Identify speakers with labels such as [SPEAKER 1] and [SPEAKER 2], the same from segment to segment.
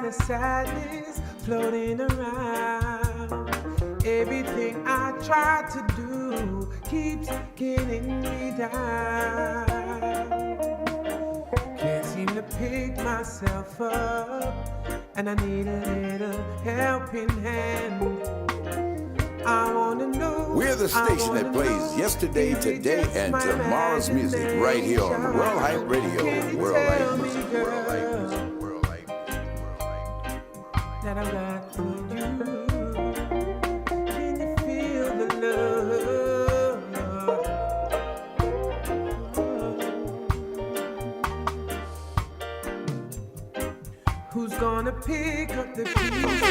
[SPEAKER 1] of sadness floating around. Everything I try to do keeps getting me down. Can't seem to pick myself up, and I need a little helping hand. I wanna know.
[SPEAKER 2] We're the station that plays yesterday, today, and tomorrow's music right here on World Hype Radio. World Hype Music, World Hype Music, World Hype Music, World Hype Music.
[SPEAKER 1] That I got for you. Can you feel the love? Who's gonna pick up the pieces?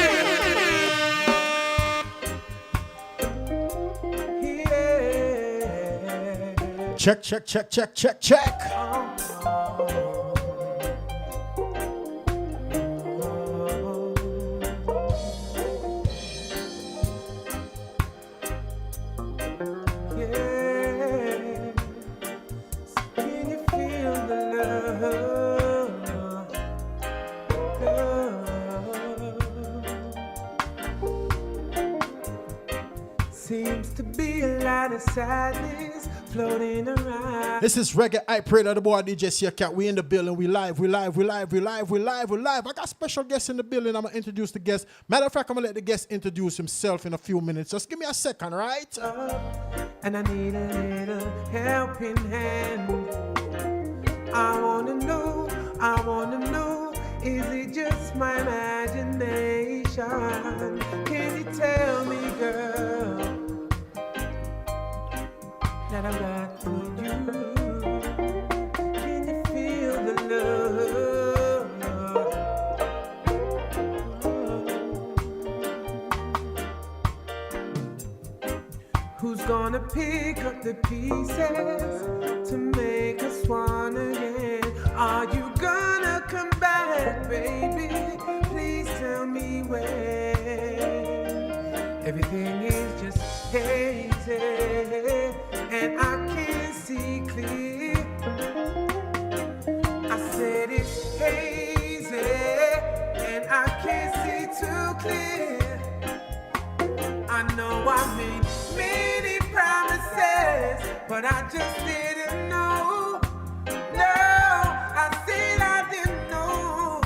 [SPEAKER 3] Check, check, check, check, check, check.
[SPEAKER 1] Seems to be a lot of sadness floating around.
[SPEAKER 3] This is Reggae Hype Radio, the boy DJ Ceokat. We in the building, we live. I got special guests in the building. I'm gonna introduce the guest. Matter of fact, I'm gonna let the guest introduce himself in a few minutes. Just give me a second, right?
[SPEAKER 1] And I need a little helping hand. I wanna know, is it just my imagination? Can you tell me, girl, that I got for you? Can you feel the love? Who's gonna pick up the pieces to make us one again? Are you gonna come back, baby? Please tell me when. Everything is just hazy, and I can't see clear. I said it's hazy, and I can't see too clear. I know I made many promises, but I just didn't know. No, I said I didn't know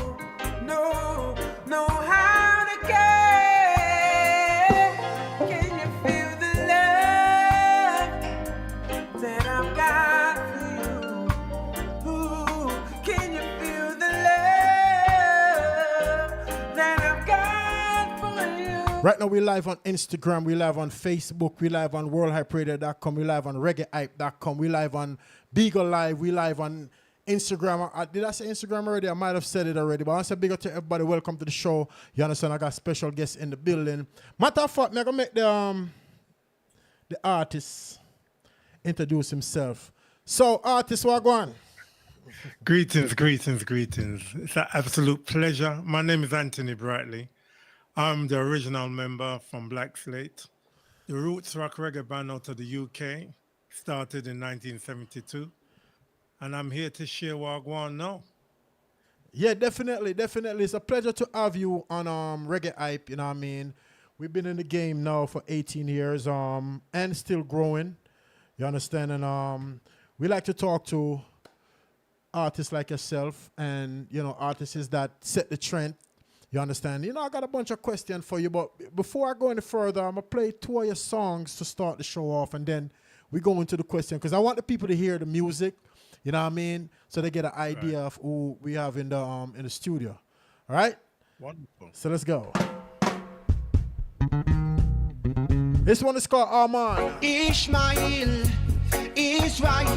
[SPEAKER 1] how to care. Can you feel the love that I've got for you? Ooh, can you feel the love that I've got for you?
[SPEAKER 3] Right now, we live on Instagram, we live on Facebook, we live on worldhyperadio.com, we live on reggaehype.com, we live on Beagle Live, we live on Instagram. Did I say Instagram already? I might have said it already, but I want to say big up to everybody. Welcome to the show. You understand? I got special guests in the building. Matter of fact, I'm going to make the artist introduce himself. So, artist, what go on?
[SPEAKER 4] Greetings. It's an absolute pleasure. My name is Anthony Brightly. I'm the original member from Black Slate. The roots rock reggae band out of the UK started in 1972. And I'm here to share what I want now.
[SPEAKER 3] Yeah, definitely. It's a pleasure to have you on Reggae Hype, you know what I mean? We've been in the game now for 18 years and still growing, you understand? And we like to talk to artists like yourself and, you know, artists that set the trend, you understand? You know, I got a bunch of questions for you, but before I go any further, I'm going to play 2 of your songs to start the show off, and then we go into the question, because I want the people to hear the music. You know what I mean? So they get an idea of who we have in the studio. All right?
[SPEAKER 4] Wonderful.
[SPEAKER 3] So let's go. This one is called Arman.
[SPEAKER 5] Ishmael, Israel,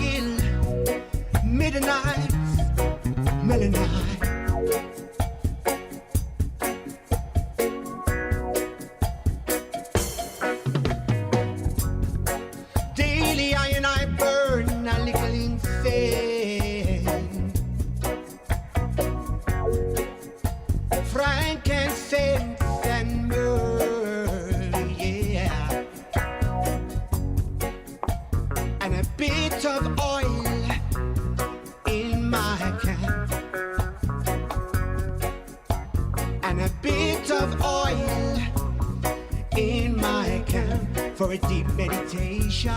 [SPEAKER 5] midnight, Melanite. Daily I and I burn a little insane. Frankincense and myrrh, yeah, and a bit of oil in my can, for a deep meditation.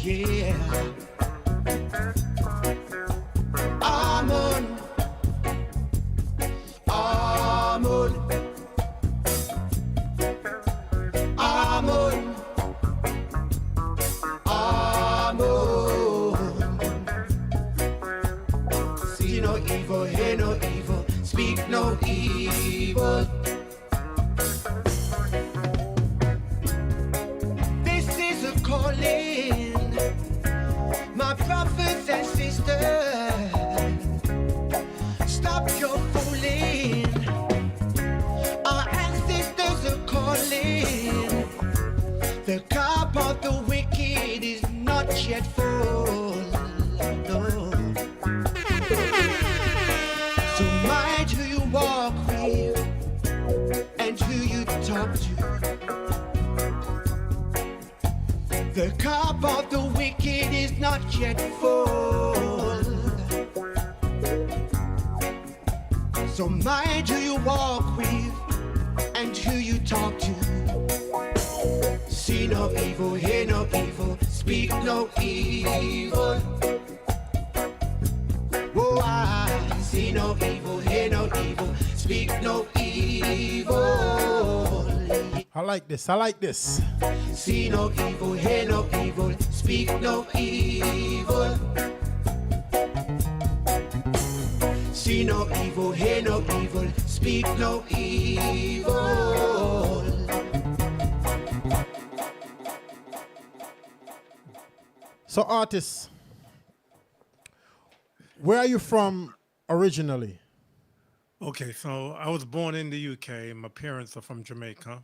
[SPEAKER 5] Yeah. Amun, Amun, Amun, Amun. See no evil, hear no evil, speak no evil. This is a calling, my brothers and sisters. Stop your fooling. Our ancestors are calling. The cup of the wicked is not yet full. No. So mind who you walk with and who you talk to. The cup of the wicked is not yet full. So mind who you walk with and who you talk to. See no evil, hear no evil, speak no evil. Oh, I see no evil, hear no evil, speak no evil.
[SPEAKER 3] I like this. I like this.
[SPEAKER 5] See no evil, hear no evil, speak no evil. See no evil, hear no evil, speak no evil.
[SPEAKER 3] So, artists, where are you from originally?
[SPEAKER 4] Okay, so I was born in the UK. My parents are from Jamaica.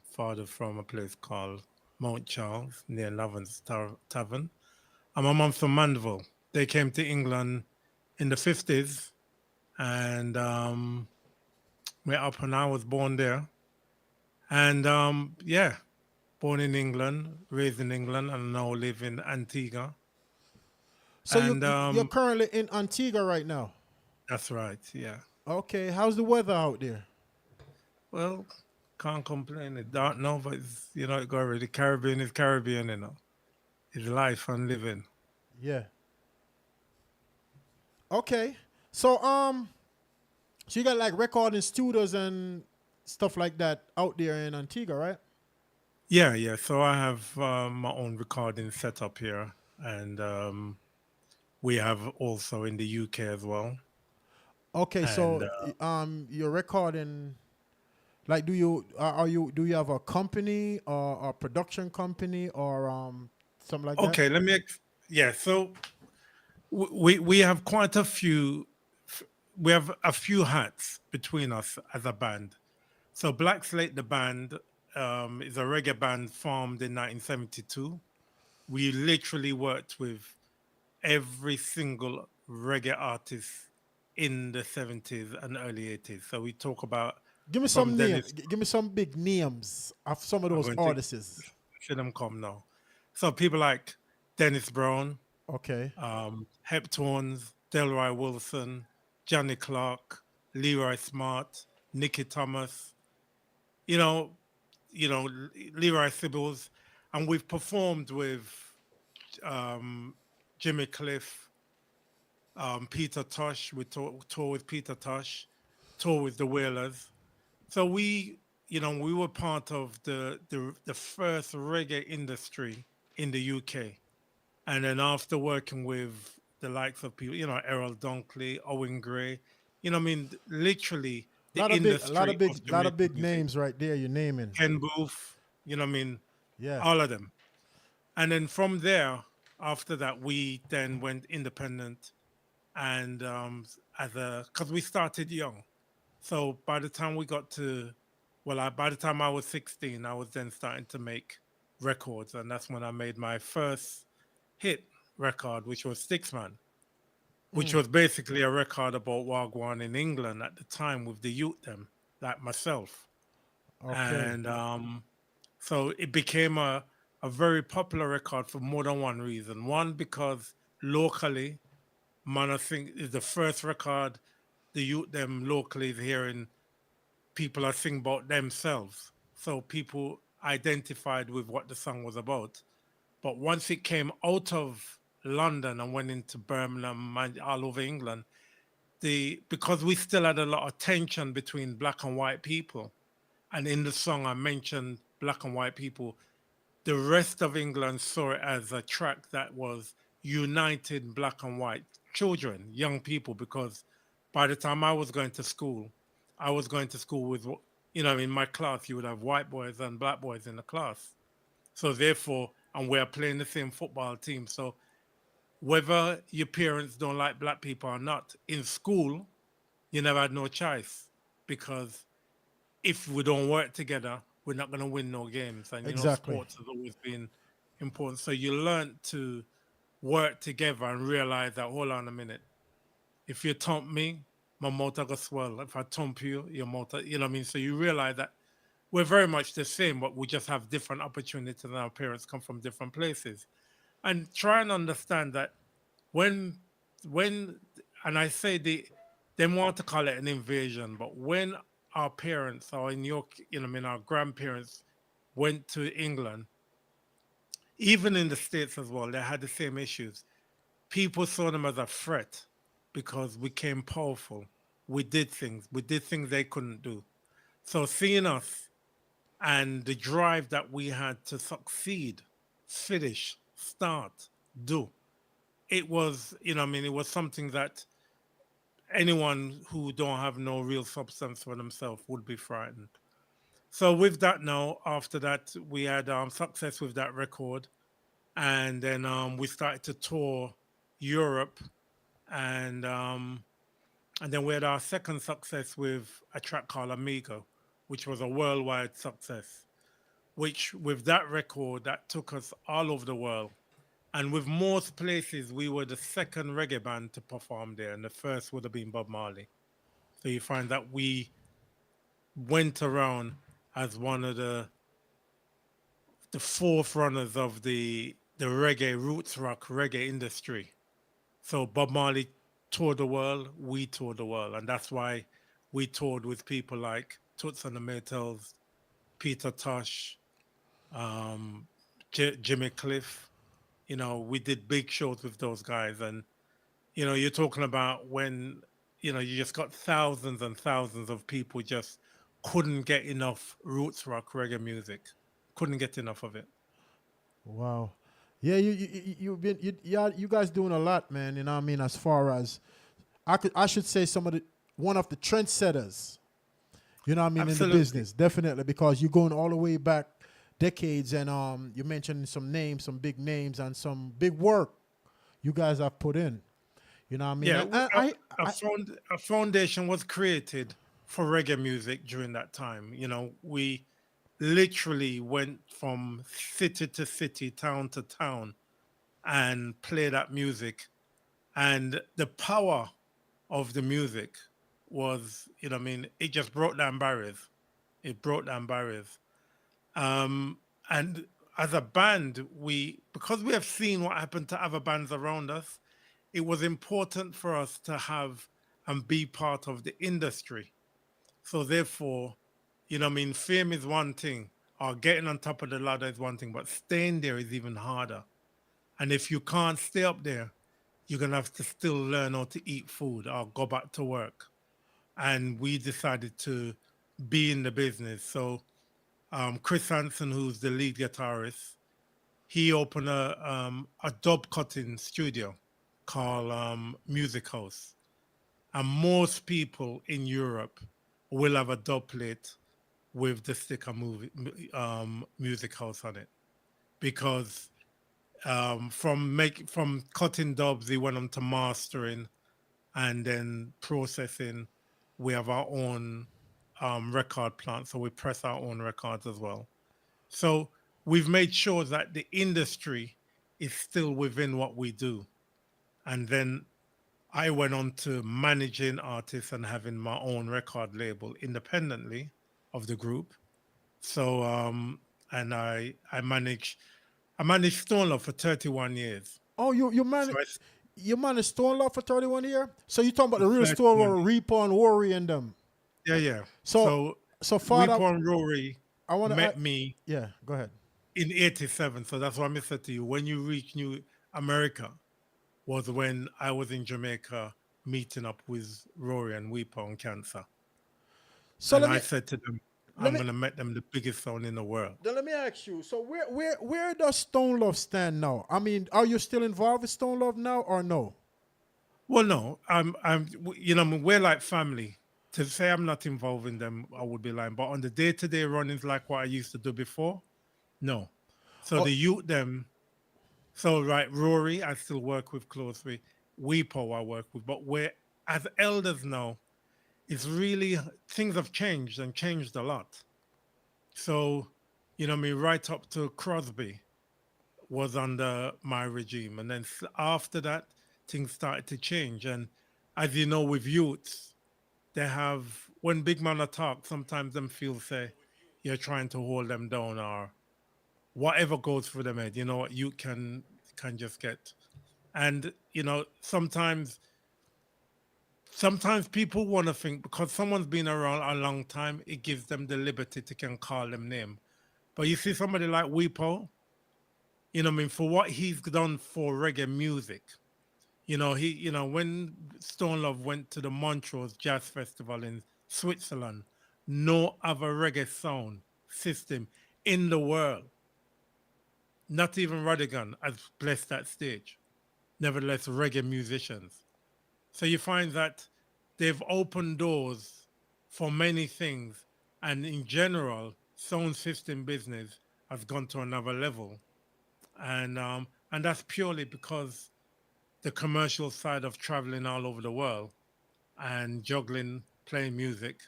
[SPEAKER 4] Father from a place called Mount Charles near Lovin's Tavern. And my mom from Mandeville. They came to England in the 50s and met up when I was born there. And yeah, born in England, raised in England, and now live in Antigua.
[SPEAKER 3] So
[SPEAKER 4] And
[SPEAKER 3] you're currently in Antigua right now.
[SPEAKER 4] that's right, yeah.
[SPEAKER 3] Okay, how's the weather out there?
[SPEAKER 4] Well, can't complain. It's dark now, but it's, you know, it got already. Caribbean is Caribbean, you know. It's life and living.
[SPEAKER 3] Yeah. Okay. So you got like recording studios and stuff like that out there in Antigua, right?
[SPEAKER 4] Yeah, yeah. So I have my own recording setup here, and we have also in the UK as well.
[SPEAKER 3] Okay,
[SPEAKER 4] And
[SPEAKER 3] so you're recording like do you have a company or a production company or something like that?
[SPEAKER 4] okay, yeah. So we have quite a few. We have a few hats between us as a band. So Black Slate, the band, is a reggae band formed in 1972. We literally worked with every single reggae artist in the 70s and early 80s. So we talk about
[SPEAKER 3] Give me
[SPEAKER 4] from
[SPEAKER 3] some name.
[SPEAKER 4] Dennis.
[SPEAKER 3] Give me some big names of some of
[SPEAKER 4] I'm
[SPEAKER 3] those
[SPEAKER 4] going to
[SPEAKER 3] artists.
[SPEAKER 4] see them come now. So people like Dennis Brown,
[SPEAKER 3] Okay.
[SPEAKER 4] Heptones, Delroy Wilson, Johnny Clark, Leroy Smart, Nicky Thomas, you know, Leroy Sibbles, and we've performed with um, Jimmy Cliff, Peter Tosh. We tour with Peter Tosh, tour with the Wailers. So we were part of the first reggae industry in the UK. And then after working with the likes of people, Errol Dunkley, Owen Gray, literally the industry of
[SPEAKER 3] Lot of
[SPEAKER 4] Jamaican
[SPEAKER 3] big
[SPEAKER 4] music,
[SPEAKER 3] names right there. You're naming.
[SPEAKER 4] Ken Booth,
[SPEAKER 3] Yeah.
[SPEAKER 4] all of them. And then from there, after that, we then went independent and because we started young. So by the time we got to, by the time I was 16, I was then starting to make records. And that's when I made my first hit record, which was Sticksman, which was basically a record about Wagwan in England at the time with the youth them, like myself.
[SPEAKER 3] Okay.
[SPEAKER 4] And so it became a very popular record for more than one reason. One, because locally, man, I think is the first record the youth them locally is hearing people are singing about themselves. So people identified with what the song was about. But once it came out of London and went into Birmingham and all over England, the because we still had a lot of tension between black and white people, and in the song I mentioned black and white people, the rest of England saw it as a track that was united black and white children, young people, because by the time I was going to school with, in my class, you would have white boys and black boys in the class. So therefore, and we're playing the same football team. So whether your parents don't like black people or not, in school, you never had no choice because if we don't work together, we're not going to win no games. And
[SPEAKER 3] Exactly.
[SPEAKER 4] sports has always been important. So you learn to work together and realize that, hold on a minute, if you thump me, my motor goes swell. If I thump you, your motor, you know what I mean? So you realize that we're very much the same, but we just have different opportunities and our parents come from different places. And try and understand that when when and I say they want to call it an invasion, but when our parents or in your I mean our grandparents went to England, even in the States as well, they had the same issues. People saw them as a threat because we came powerful. We did things they couldn't do. So seeing us and the drive that we had to succeed, finish, start, do, it was, it was something that anyone who don't have no real substance for themselves would be frightened. So with that now, after that, we had success with that record, and then we started to tour Europe, and um, and then we had our second success with a track called Amigo, which was a worldwide success. Which with that record that took us all over the world. And with most places, we were the second reggae band to perform there, and the first would have been Bob Marley. So you find that we went around as one of the forerunners of the reggae roots rock reggae industry. So Bob Marley toured the world, we toured the world, and that's why we toured with people like Toots and the Maytals, Peter Tosh, um, Jimmy Cliff. We did big shows with those guys, and you're talking about when you just got thousands and thousands of people just couldn't get enough roots rock reggae music, couldn't get enough of it.
[SPEAKER 3] Wow. Yeah, you've been yeah, you guys doing a lot, man. You know what I mean? As far as I should say some of the one of the trendsetters, you know what I mean, in the
[SPEAKER 4] Absolutely.
[SPEAKER 3] business, definitely, because you're going all the way back decades, and you mentioned some names, some big names, and some big work you guys have put in. You know what I mean?
[SPEAKER 4] Yeah,
[SPEAKER 3] And
[SPEAKER 4] a foundation was created for reggae music during that time. We literally went from city to city, town to town, and played that music. And the power of the music was, it just broke down barriers. It broke down barriers. Um, and as a band, because we have seen what happened to other bands around us, it was important for us to have and be part of the industry. So therefore, fame is one thing, or getting on top of the ladder is one thing, but staying there is even harder. And if you can't stay up there, you're gonna have to still learn how to eat food or go back to work. And we decided to be in the business. So Chris Hansen, who's the lead guitarist, he opened a dub cutting studio called Music House. And most people in Europe will have a dub plate with the sticker Music House on it, because from cutting dubs, he went on to mastering and then processing. We have our own record plant, so we press our own records as well. So we've made sure that the industry is still within what we do. And then I went on to managing artists and having my own record label independently of the group. So and I managed Stone Love for 31 years.
[SPEAKER 3] oh,
[SPEAKER 4] So I
[SPEAKER 3] you managed Stone Love for 31 years. So you talking about the real Stone
[SPEAKER 4] 31
[SPEAKER 3] Love, Reaper and Worry and them.
[SPEAKER 4] Yeah, yeah.
[SPEAKER 3] So
[SPEAKER 4] So
[SPEAKER 3] So Father,
[SPEAKER 4] Weepo and Rory
[SPEAKER 3] I want to
[SPEAKER 4] met me
[SPEAKER 3] yeah, go ahead.
[SPEAKER 4] in '87. So that's why I said to you, when you reach New America was when I was in Jamaica meeting up with Rory and Weepo on Cancer.
[SPEAKER 3] So
[SPEAKER 4] And
[SPEAKER 3] let
[SPEAKER 4] I
[SPEAKER 3] me
[SPEAKER 4] said to them,
[SPEAKER 3] let
[SPEAKER 4] I'm
[SPEAKER 3] me
[SPEAKER 4] going to make them the biggest sound in the world.
[SPEAKER 3] then let me ask you. So where does Stone Love stand now? I mean, are you still involved with Stone Love now or no?
[SPEAKER 4] Well, no, we're like family. To say I'm not involved in them, I would be lying. But on the day-to-day runnings, like what I used to do before, no. So
[SPEAKER 3] Oh,
[SPEAKER 4] the youth, them, so right, Rory, I still work with closely. Weepo, I work with. But we're, as elders now, it's really, things have changed and changed a lot. So, right up to Crosby was under my regime. And then after that, things started to change. And as you know, with youths, they have, when big man attack, sometimes them feel say you're trying to hold them down or whatever goes through them head, you know what you can just get. And, sometimes people want to think because someone's been around a long time, it gives them the liberty to can call them name. But you see somebody like Weepo, for what he's done for reggae music. When Stone Love went to the Montrose Jazz Festival in Switzerland, no other reggae sound system in the world, not even Rodigan, has blessed that stage. Nevertheless, reggae musicians. So you find that they've opened doors for many things, and in general, sound system business has gone to another level, and that's purely because the commercial side of traveling all over the world and juggling playing music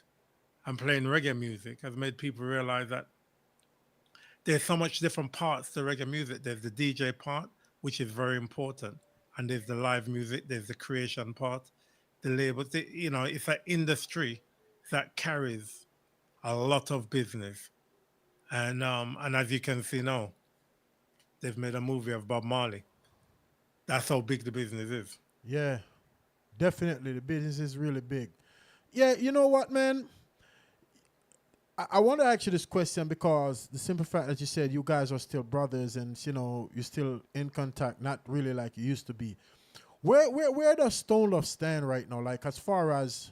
[SPEAKER 4] and playing reggae music has made people realize that there's so much different parts to reggae music. There's the DJ part, which is very important, and there's the live music. There's the creation part, the labels. It's an industry that carries a lot of business, and as you can see now, they've made a movie of Bob Marley. That's how big the business is.
[SPEAKER 3] yeah, definitely the business is really big. Yeah, you know what, man? I want to ask you this question because the simple fact that you said you guys are still brothers and you're still in contact, not really like you used to be. Where does Stone Love stand right now? Like as far as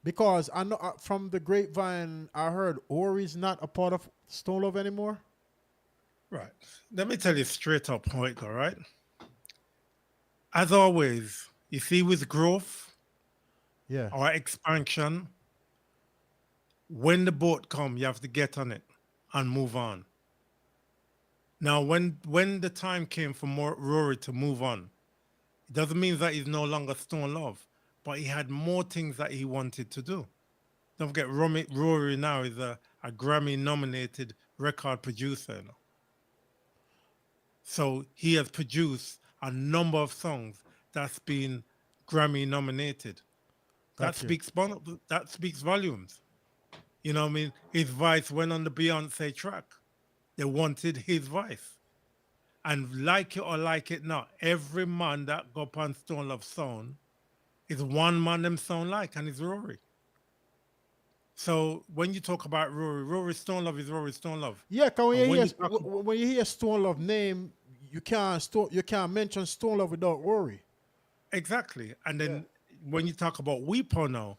[SPEAKER 3] because I know from the grapevine I heard Ori's not a part of Stone Love anymore.
[SPEAKER 4] Right. Let me tell you straight up how it go, right? As always, you see with growth
[SPEAKER 3] Yeah,
[SPEAKER 4] or expansion, when the boat come, you have to get on it and move on. Now, when the time came for Rory to move on, it doesn't mean that he's no longer Stone Love, but he had more things that he wanted to do. Don't forget, Rory now is a Grammy-nominated record producer. So he has produced a number of songs that's been Grammy-nominated. That
[SPEAKER 3] got you.
[SPEAKER 4] speaks that speaks volumes. You know what I mean? His voice went on the Beyonce track. They wanted his voice. And like it or like it not, every man that go up on Stone Love Sound is one man them sound like, and it's Rory. So when you talk about Rory Stone Love is Rory Stone Love.
[SPEAKER 3] Yeah, cause
[SPEAKER 4] And when you talk about
[SPEAKER 3] when you hear Stone Love name, you can't mention Stone Love without worry.
[SPEAKER 4] exactly, and
[SPEAKER 3] Yeah,
[SPEAKER 4] then when you talk about Weepo now,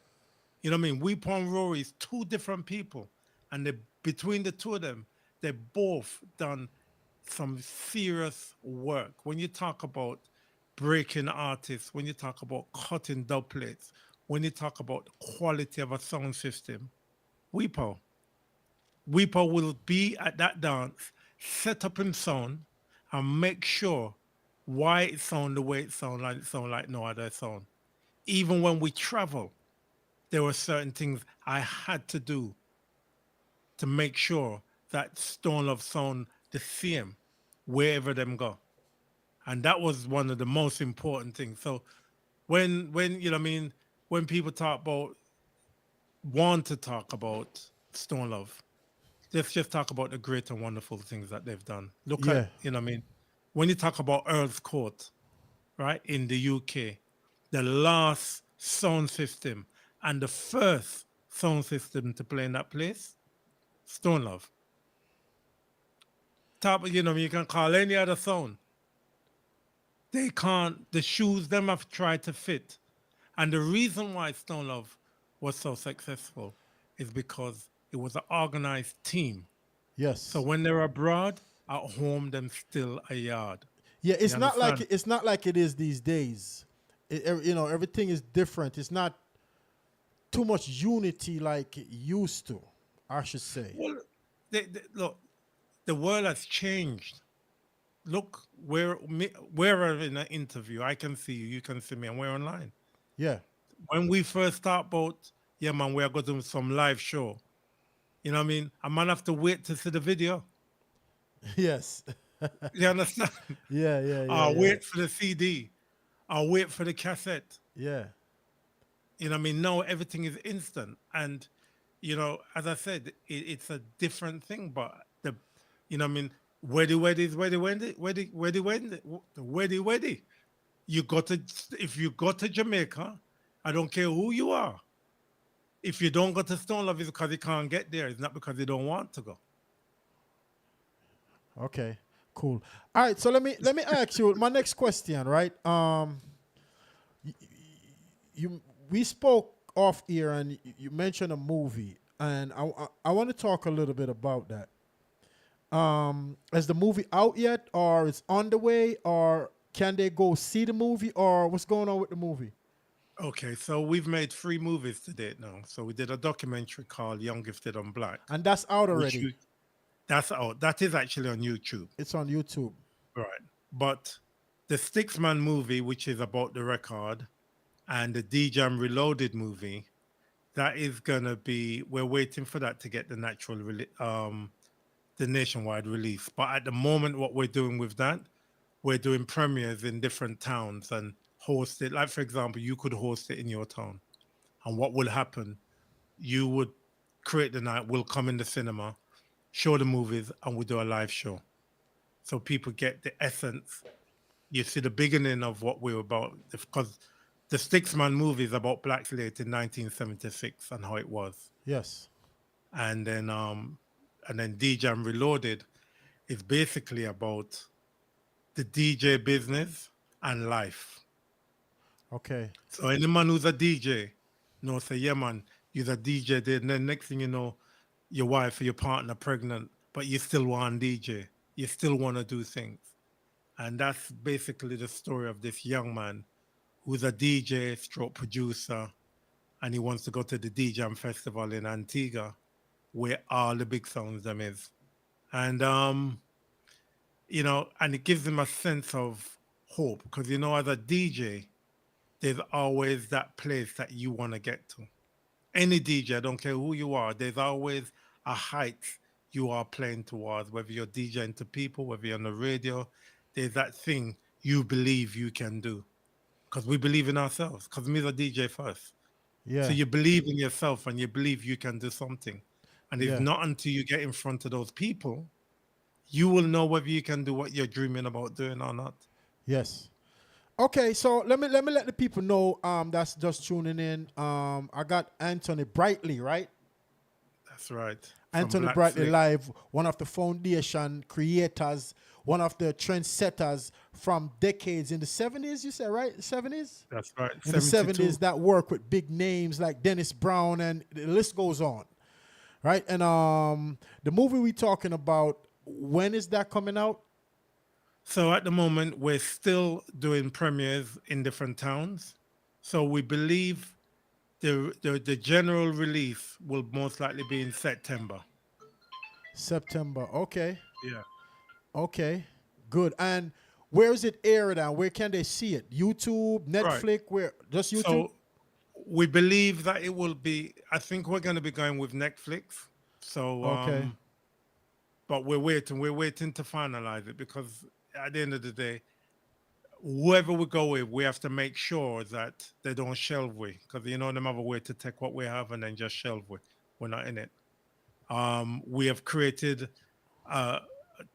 [SPEAKER 4] you know what I mean? Weepo and Rory is two different people, and between the two of them, they both done some serious work. When you talk about breaking artists, when you talk about cutting doublets, when you talk about the quality of a sound system, Weepo. Weepo will be at that dance, set up him sound, and make sure why it sound the way it sound like no other sound. Even when we travel, there were certain things I had to do to make sure that Stone Love sound the same wherever them go. And that was one of the most important things. So when you know what I mean, when people talk about want to talk about Stone Love, let's just talk about the great and wonderful things that they've done. Look at,
[SPEAKER 3] yeah,
[SPEAKER 4] you know what I mean, when you talk about Earl's Court, right, in the UK, the last sound system and the first sound system to play in that place? Stone Love. Top, you can call any other sound. They can't, the shoes them have tried to fit. And the reason why Stone Love was so successful is because it was an organized team. So
[SPEAKER 3] Yes.
[SPEAKER 4] when they're abroad, at home, them still a yard.
[SPEAKER 3] Yeah,
[SPEAKER 4] You understand?
[SPEAKER 3] it's not like it is these days. Everything is different. It's not too much unity like it used to, I should say.
[SPEAKER 4] Well, look, the world has changed. Look, we're in an interview. I can see you, you can see me, and we're online.
[SPEAKER 3] Yeah.
[SPEAKER 4] When we first start about, yeah, man, we are going to do some live show. You know what I mean? I might have to wait to see the video.
[SPEAKER 3] Yes.
[SPEAKER 4] You understand?
[SPEAKER 3] Yeah, yeah, yeah,
[SPEAKER 4] I'll
[SPEAKER 3] yeah.
[SPEAKER 4] wait for the CD. I'll wait for the cassette.
[SPEAKER 3] Yeah.
[SPEAKER 4] You know what I mean? Now everything is instant. And, as I said, it's a different thing. But, you know what I mean? Weddy. If you go to Jamaica, I don't care who you are. If you don't go to Stone Love, it's because you can't get there. It's not because you don't want to go.
[SPEAKER 3] Okay. Cool. All right, so let me ask you my next question, right? You we spoke off here and you mentioned a movie and I want to talk a little bit about that. Is the movie out yet, or it's on the way, or can they go see the movie, or what's going on with the movie?
[SPEAKER 4] Okay, so we've made 3 movies to date now. So we did a documentary called Young Gifted and Black,
[SPEAKER 3] And that's out
[SPEAKER 4] which
[SPEAKER 3] already.
[SPEAKER 4] that's out. That is actually on YouTube.
[SPEAKER 3] It's on YouTube.
[SPEAKER 4] Right. But the Sticks Man movie, which is about the record, and the D-Jam Reloaded movie, that is gonna be. We're waiting for that to get the nationwide release. But at the moment, what we're doing with that, we're doing premieres in different towns and host it. Like for example, you could host it in your town, and what will happen? You would create the night. We'll come in the cinema, show the movies, and we'll do a live show, so people get the essence. You see the beginning of what we're about, because the Sticks Man movie is about Black Slate in 1976 and how it was,
[SPEAKER 3] Yes.
[SPEAKER 4] and then D-Jam Reloaded is basically about the DJ business and life.
[SPEAKER 3] Okay.
[SPEAKER 4] So any man who's a DJ knows, say, yeah, man, you're a DJ. Then the next thing you know, your wife or your partner pregnant, but you still want DJ. You still want to do things. And that's basically the story of this young man who's a DJ stroke producer, and he wants to go to the D-Jam Festival in Antigua, where all the big sounds them is. And and it gives him a sense of hope, because as a DJ, there's always that place that you want to get to. Any DJ, I don't care who you are, there's always a height you are playing towards, whether you're DJing to people, whether you're on the radio, there's that thing you believe you can do. Because we believe in ourselves, because me, the DJ first. So
[SPEAKER 3] Yeah.
[SPEAKER 4] you believe in yourself and you believe you can do something. And it's
[SPEAKER 3] Yeah.
[SPEAKER 4] not until you get in front of those people, you will know whether you can do what you're dreaming about doing or not.
[SPEAKER 3] Yes. Okay, so let me let the people know that's just tuning in. I got Anthony Brightly, right?
[SPEAKER 4] That's right. From
[SPEAKER 3] Anthony
[SPEAKER 4] Black
[SPEAKER 3] Brightly
[SPEAKER 4] Slate.
[SPEAKER 3] Live, one of the foundation creators, one of the trendsetters from decades in the 70s, you said, right? 70s?
[SPEAKER 4] That's right.
[SPEAKER 3] In the
[SPEAKER 4] 72.
[SPEAKER 3] 70s that work with big names like Dennis Brown, and the list goes on. Right? And the movie we talking about, when is that coming out?
[SPEAKER 4] So at the moment, we're still doing premieres in different towns. So we believe the general release will most likely be in September.
[SPEAKER 3] September. Okay.
[SPEAKER 4] Yeah.
[SPEAKER 3] Okay. Good. And where is it aired at? Where can they see it? YouTube,
[SPEAKER 4] Right.
[SPEAKER 3] Netflix, where just YouTube?
[SPEAKER 4] So we believe that it will be, I think we're going to be going with Netflix. So,
[SPEAKER 3] Okay.
[SPEAKER 4] but we're waiting to finalize it, because at the end of the day, whoever we go with, we have to make sure that they don't shelve we, because them have a way to take what we have and then just shelve we. We're not in it. We have created uh,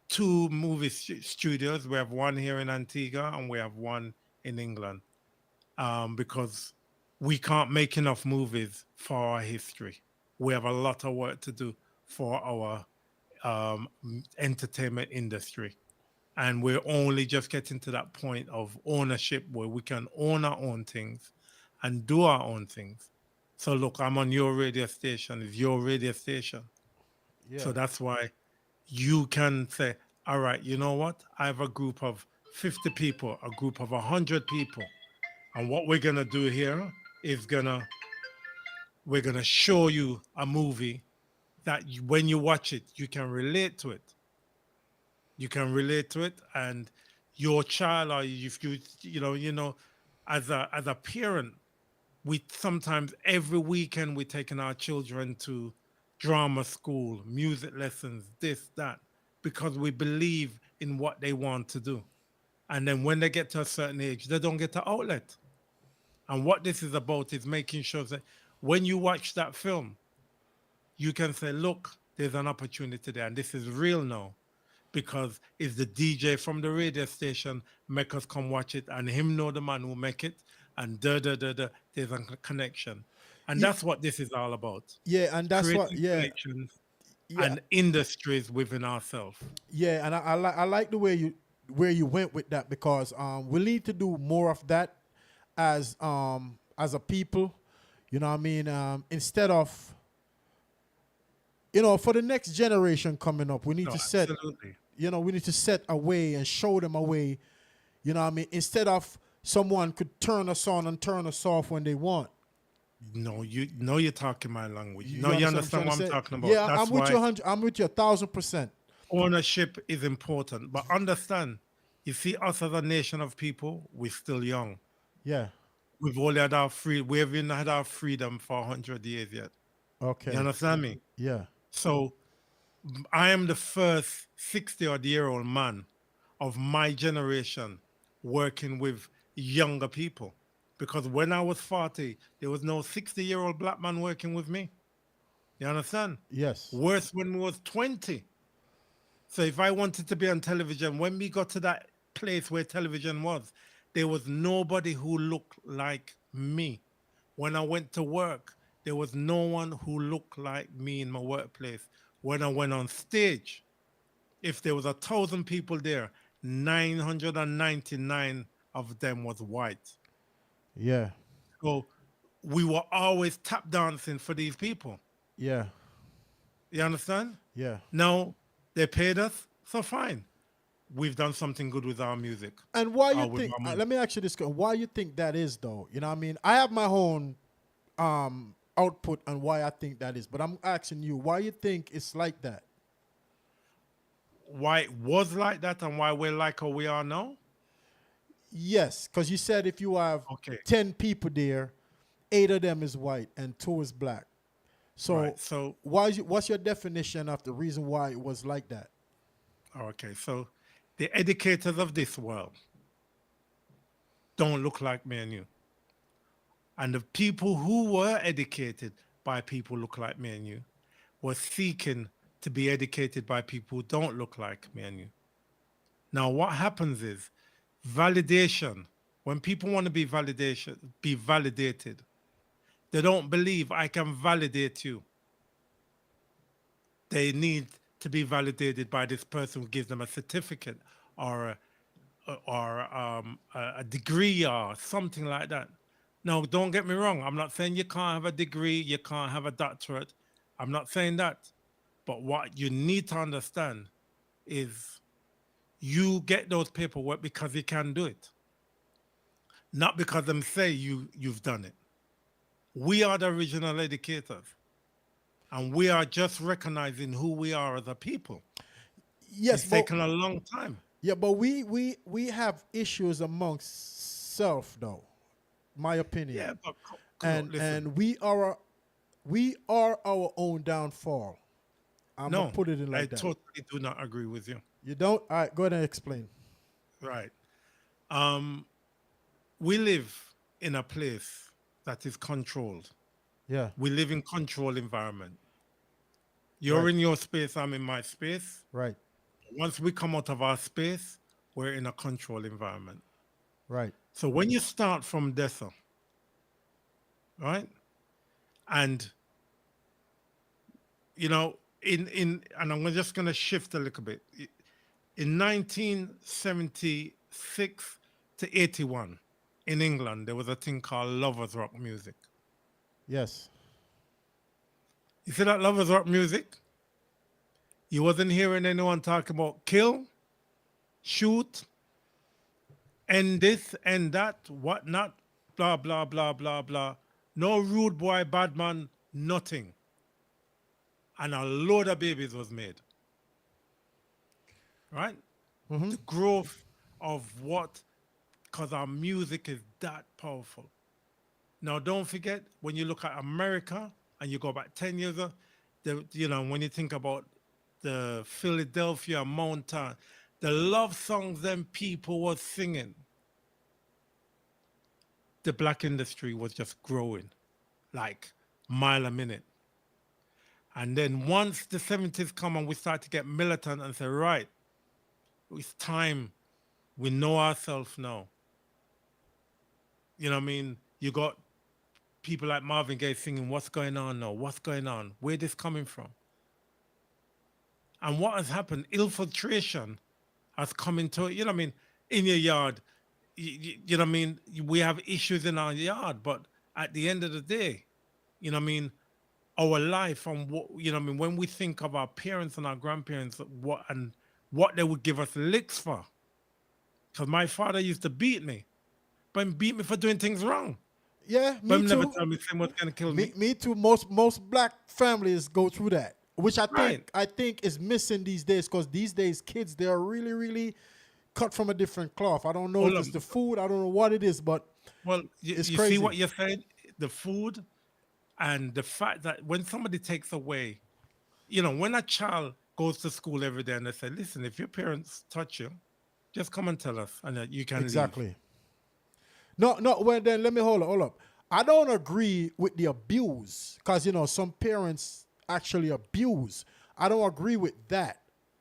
[SPEAKER 4] 2 movie studios. We have one here in Antigua and we have one in England, because we can't make enough movies for our history. we have a lot of work to do for our entertainment industry. And we're only just getting to that point of ownership where we can own our own things and do our own things. So look, I'm on your radio station, it's your radio station.
[SPEAKER 3] Yeah.
[SPEAKER 4] So that's why you can say, all right, you know what? I have a group of 50 people, a group of 100 people. And what we're gonna do here is we're gonna show you a movie that when you watch it, you can relate to it. You can relate to it, and your child, or if you know, as a parent, we sometimes every weekend we're taking our children to drama school, music lessons, this, that, because we believe in what they want to do. And then when they get to a certain age, they don't get the outlet. And what this is about is making sure that when you watch that film, you can say, look, there's an opportunity there, and this is real now. Because it's the DJ from the radio station make us come watch it, and him know the man who make it, and there's a connection. And
[SPEAKER 3] Ye-
[SPEAKER 4] that's what this is all about.
[SPEAKER 3] Yeah, and that's what.
[SPEAKER 4] Creating
[SPEAKER 3] Yeah,
[SPEAKER 4] connections
[SPEAKER 3] yeah,
[SPEAKER 4] and industries within ourselves.
[SPEAKER 3] yeah. And I like the way you went with that, because we need to do more of that as a people. You know what I mean? Instead of, for the next generation coming up, we need
[SPEAKER 4] No,
[SPEAKER 3] to set
[SPEAKER 4] absolutely.
[SPEAKER 3] we need to set a way and show them a way. You know what I mean? Instead of someone could turn us on and turn us off when they want.
[SPEAKER 4] No, you know you're talking my language.
[SPEAKER 3] You
[SPEAKER 4] No, you
[SPEAKER 3] understand
[SPEAKER 4] understand
[SPEAKER 3] what
[SPEAKER 4] what
[SPEAKER 3] I'm
[SPEAKER 4] I'm
[SPEAKER 3] trying to say?
[SPEAKER 4] talking about.
[SPEAKER 3] Yeah,
[SPEAKER 4] That's
[SPEAKER 3] I'm with you
[SPEAKER 4] why
[SPEAKER 3] 100. I'm with you 1,000%.
[SPEAKER 4] ownership is important. But understand, you see, us as a nation of people, we're still young.
[SPEAKER 3] Yeah.
[SPEAKER 4] We've only had our free. We haven't had our freedom for 100 years yet. You
[SPEAKER 3] Okay.
[SPEAKER 4] understand me?
[SPEAKER 3] Yeah.
[SPEAKER 4] So I am the first 60-odd-year-old man of my generation working with younger people. Because when I was 40, there was no 60-year-old black man working with me. You understand?
[SPEAKER 3] Yes.
[SPEAKER 4] Worse when we was 20. So if I wanted to be on television, when we got to that place where television was, there was nobody who looked like me. When I went to work, there was no one who looked like me in my workplace. When I went on stage, if there was 1,000 people there, 999 of them was white.
[SPEAKER 3] Yeah.
[SPEAKER 4] So we were always tap dancing for these people.
[SPEAKER 3] Yeah.
[SPEAKER 4] You understand?
[SPEAKER 3] Yeah.
[SPEAKER 4] Now they paid us, so fine. We've done something good with our music.
[SPEAKER 3] And why you
[SPEAKER 4] Or with
[SPEAKER 3] think?
[SPEAKER 4] our money.
[SPEAKER 3] Let me ask you this: why you think that is, though? You know what I mean? I have my own output on why I think that is, but I'm asking you why you think it's like that.
[SPEAKER 4] Why it was like that and why we're like how we are now?
[SPEAKER 3] Yes, because you said if you have
[SPEAKER 4] Okay.
[SPEAKER 3] 10 people there, 8 of them is white and 2 is black. So
[SPEAKER 4] Right. So
[SPEAKER 3] what's your definition of the reason why it was like that?
[SPEAKER 4] okay. So the educators of this world don't look like me and you. And the people who were educated by people who look like me and you were seeking to be educated by people who don't look like me and you. Now, what happens is validation. When people want to be validated, they don't believe I can validate you. They need to be validated by this person who gives them a certificate or a degree or something like that. Now, don't get me wrong. I'm not saying you can't have a degree, you can't have a doctorate. I'm not saying that. But what you need to understand is you get those paperwork because you can do it, not because them say you've done it. We are the original educators, and we are just recognizing who we are as a people.
[SPEAKER 3] Yes,
[SPEAKER 4] It's
[SPEAKER 3] but
[SPEAKER 4] taken a long time.
[SPEAKER 3] yeah, but we have issues amongst self, though. My opinion.
[SPEAKER 4] Yeah, but
[SPEAKER 3] and
[SPEAKER 4] listen.
[SPEAKER 3] we are our own downfall. I'm gonna
[SPEAKER 4] No,
[SPEAKER 3] put it in
[SPEAKER 4] I
[SPEAKER 3] like that.
[SPEAKER 4] totally do not agree with you.
[SPEAKER 3] You don't? All right, go ahead and explain.
[SPEAKER 4] Right. Um, we live in a place that is controlled.
[SPEAKER 3] Yeah.
[SPEAKER 4] We live in controlled environment. You're
[SPEAKER 3] Right.
[SPEAKER 4] in your space, I'm in my space.
[SPEAKER 3] Right.
[SPEAKER 4] Once we come out of our space, we're in a controlled environment.
[SPEAKER 3] Right.
[SPEAKER 4] So when you start from DESA, right, and you know, and I'm just gonna shift a little bit. In 1976 to 81, in England, there was a thing called lovers rock music.
[SPEAKER 3] Yes.
[SPEAKER 4] You see that lovers rock music? You wasn't hearing anyone talk about kill, shoot, and this and that, whatnot, blah blah blah blah blah. No rude boy, bad man, nothing. And a load of babies was made. Right? The growth of what, because our music is that powerful. Now, don't forget when you look at America and you go back 10 years, when you think about the Philadelphia Mountain, the love songs them people was singing, the black industry was just growing like mile a minute. And then once the 70s come and we start to get militant and say, right, it's time, we know ourselves now. You know what I mean? You got people like Marvin Gaye singing, what's going on now? What's going on? Where this coming from? And what has happened? Infiltration has come into, you know what I mean, in your yard. You know what I mean? We have issues in our yard, but at the end of the day, you know what I mean, our life and what, you know what I mean, when we think of our parents and our grandparents, what they would give us licks for. Because my father used to beat me, but he beat me for doing things wrong.
[SPEAKER 3] Yeah,
[SPEAKER 4] But
[SPEAKER 3] me
[SPEAKER 4] he never
[SPEAKER 3] too.
[SPEAKER 4] tell me someone was gonna kill me.
[SPEAKER 3] Me too. Most black families go through that, which
[SPEAKER 4] Right.
[SPEAKER 3] I think is missing these days because these days kids they are really really cut from a different cloth. I don't know
[SPEAKER 4] Hold
[SPEAKER 3] if
[SPEAKER 4] on.
[SPEAKER 3] it's the food. I don't know what it is, but
[SPEAKER 4] Well, you,
[SPEAKER 3] it's
[SPEAKER 4] you
[SPEAKER 3] crazy.
[SPEAKER 4] see what you're saying? The food and the fact that when somebody takes away, you know, when a child goes to school every day and they say, listen, if your parents touch you, just come and tell us and you can leave.
[SPEAKER 3] Exactly. No. Well, then let me hold up. I don't agree with the abuse because you know some parents actually abuse. I don't agree with that.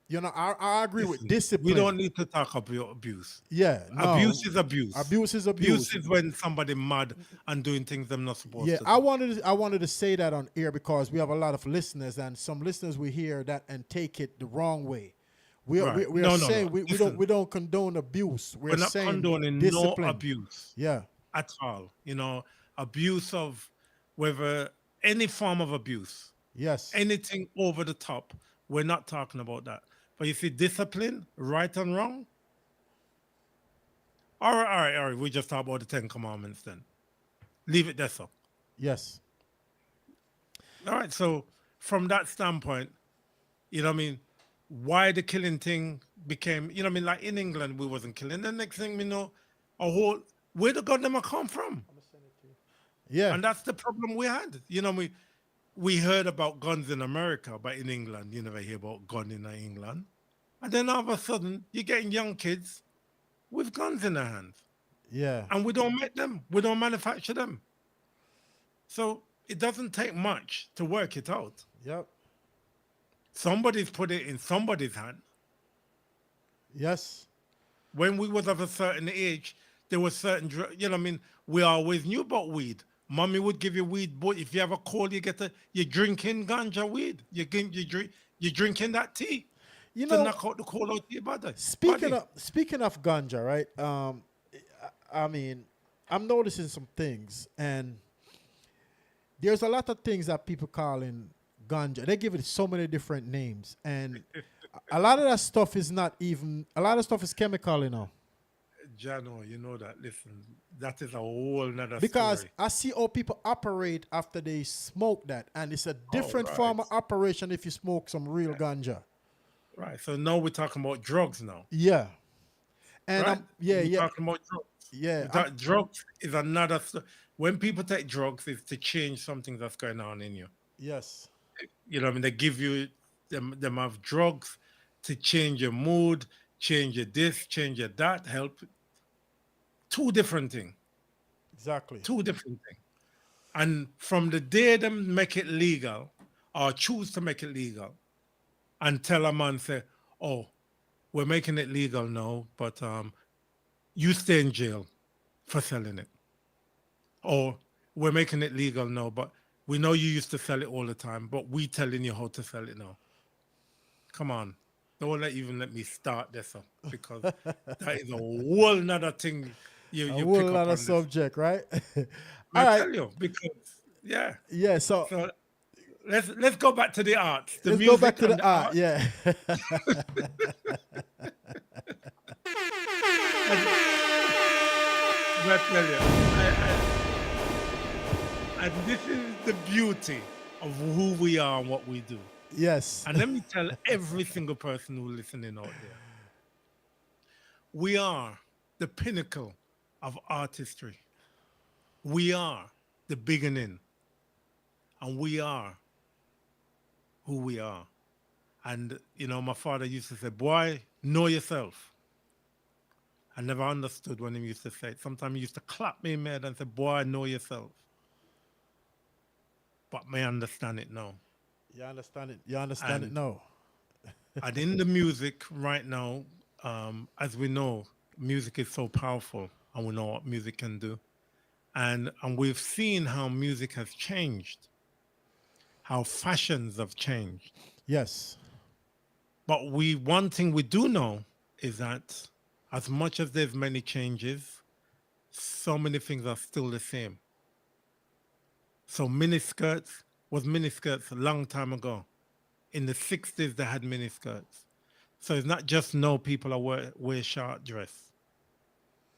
[SPEAKER 3] You know, I agree with
[SPEAKER 4] Listen,
[SPEAKER 3] discipline.
[SPEAKER 4] we don't need to talk about abuse.
[SPEAKER 3] Yeah, no.
[SPEAKER 4] Abuse is abuse.
[SPEAKER 3] Abuse is
[SPEAKER 4] Abuse
[SPEAKER 3] abuse.
[SPEAKER 4] is when somebody mad and doing things they're not supposed
[SPEAKER 3] Yeah,
[SPEAKER 4] to do.
[SPEAKER 3] I wanted to say that on air because we have a lot of listeners and some listeners we hear that and take it the wrong way.
[SPEAKER 4] Right.
[SPEAKER 3] We are
[SPEAKER 4] No, no,
[SPEAKER 3] saying
[SPEAKER 4] no.
[SPEAKER 3] we
[SPEAKER 4] Listen.
[SPEAKER 3] don't condone abuse.
[SPEAKER 4] We're not
[SPEAKER 3] saying
[SPEAKER 4] condoning
[SPEAKER 3] discipline.
[SPEAKER 4] no abuse
[SPEAKER 3] Yeah.
[SPEAKER 4] at all. You know, abuse of whether any form of abuse,
[SPEAKER 3] Yes.
[SPEAKER 4] anything over the top, we're not talking about that. But you see, discipline, right and wrong. All right. We just talk about the 10 Commandments then. Leave it there, so.
[SPEAKER 3] Yes.
[SPEAKER 4] All right. So from that standpoint, you know what I mean? Why the killing thing became, you know what I mean? Like in England, we wasn't killing. The next thing we know, where the God them a come from?
[SPEAKER 3] Yeah.
[SPEAKER 4] And that's the problem we had. You know, we heard about guns in America, but in England, you never hear about gun in England. And then all of a sudden, you're getting young kids with guns in their hands.
[SPEAKER 3] Yeah.
[SPEAKER 4] And we don't make them. We don't manufacture them. So it doesn't take much to work it out.
[SPEAKER 3] Yep.
[SPEAKER 4] Somebody's put it in somebody's hand.
[SPEAKER 3] Yes.
[SPEAKER 4] When we was of a certain age, there was certain, you know what I mean? We always knew about weed. Mommy would give you weed, but if you have a cold, you're drinking ganja weed. You're drinking that tea
[SPEAKER 3] You
[SPEAKER 4] to
[SPEAKER 3] know,
[SPEAKER 4] knock out the cold out of your body.
[SPEAKER 3] speaking of ganja, right? I mean, I'm noticing some things, and there's a lot of things that people call in ganja. They give it so many different names, and a lot of that stuff is not even. A lot of stuff is chemical, you know.
[SPEAKER 4] Jano, you know that. Listen, that is a whole nother
[SPEAKER 3] Because
[SPEAKER 4] story.
[SPEAKER 3] I see how people operate after they smoke that, and it's a different
[SPEAKER 4] right.
[SPEAKER 3] form of operation if you smoke some real ganja.
[SPEAKER 4] Right. So now we're talking about drugs now.
[SPEAKER 3] Yeah, and
[SPEAKER 4] Right? We're
[SPEAKER 3] yeah,
[SPEAKER 4] talking about drugs.
[SPEAKER 3] yeah.
[SPEAKER 4] That drugs is another. When people take drugs, it's to change something that's going on in you.
[SPEAKER 3] Yes,
[SPEAKER 4] You know what I mean? They give you them have drugs to change your mood, change your this, change your that, help. Two different things.
[SPEAKER 3] exactly.
[SPEAKER 4] Two different things. And from the day them make it legal or choose to make it legal and tell a man say, oh, we're making it legal now, but you stay in jail for selling it. Or we're making it legal now, but We know you used to sell it all the time, but we telling you how to sell it now. Come on. Don't even let me start this up because that is a whole nother thing
[SPEAKER 3] A
[SPEAKER 4] you
[SPEAKER 3] whole
[SPEAKER 4] pick
[SPEAKER 3] lot
[SPEAKER 4] up
[SPEAKER 3] of
[SPEAKER 4] on this.
[SPEAKER 3] subject, right?
[SPEAKER 4] I
[SPEAKER 3] All right.
[SPEAKER 4] tell you, because yeah.
[SPEAKER 3] Yeah. So
[SPEAKER 4] So let's go back to the arts, the
[SPEAKER 3] let's go back
[SPEAKER 4] music
[SPEAKER 3] to
[SPEAKER 4] and
[SPEAKER 3] the
[SPEAKER 4] the
[SPEAKER 3] art.
[SPEAKER 4] art.
[SPEAKER 3] Yeah.
[SPEAKER 4] And I tell you, and this is the beauty of who we are and what we do.
[SPEAKER 3] Yes.
[SPEAKER 4] And let me tell every single person who's listening out there, we are the pinnacle of artistry. We are the beginning, and we are who we are. And my father used to say, "Boy, know yourself." I never understood when he used to say it. Sometimes he used to clap me in the head and say, "Boy, know yourself." But may understand it now.
[SPEAKER 3] You understand it. You understand it
[SPEAKER 4] And
[SPEAKER 3] now.
[SPEAKER 4] and in the music right now, as we know, music is so powerful, and we know what music can do. And we've seen how music has changed, how fashions have changed.
[SPEAKER 3] Yes.
[SPEAKER 4] But one thing we do know is that as much as there's many changes, so many things are still the same. So miniskirts was miniskirts a long time ago. In the 60s, they had miniskirts. So it's not just no people are wear short dress.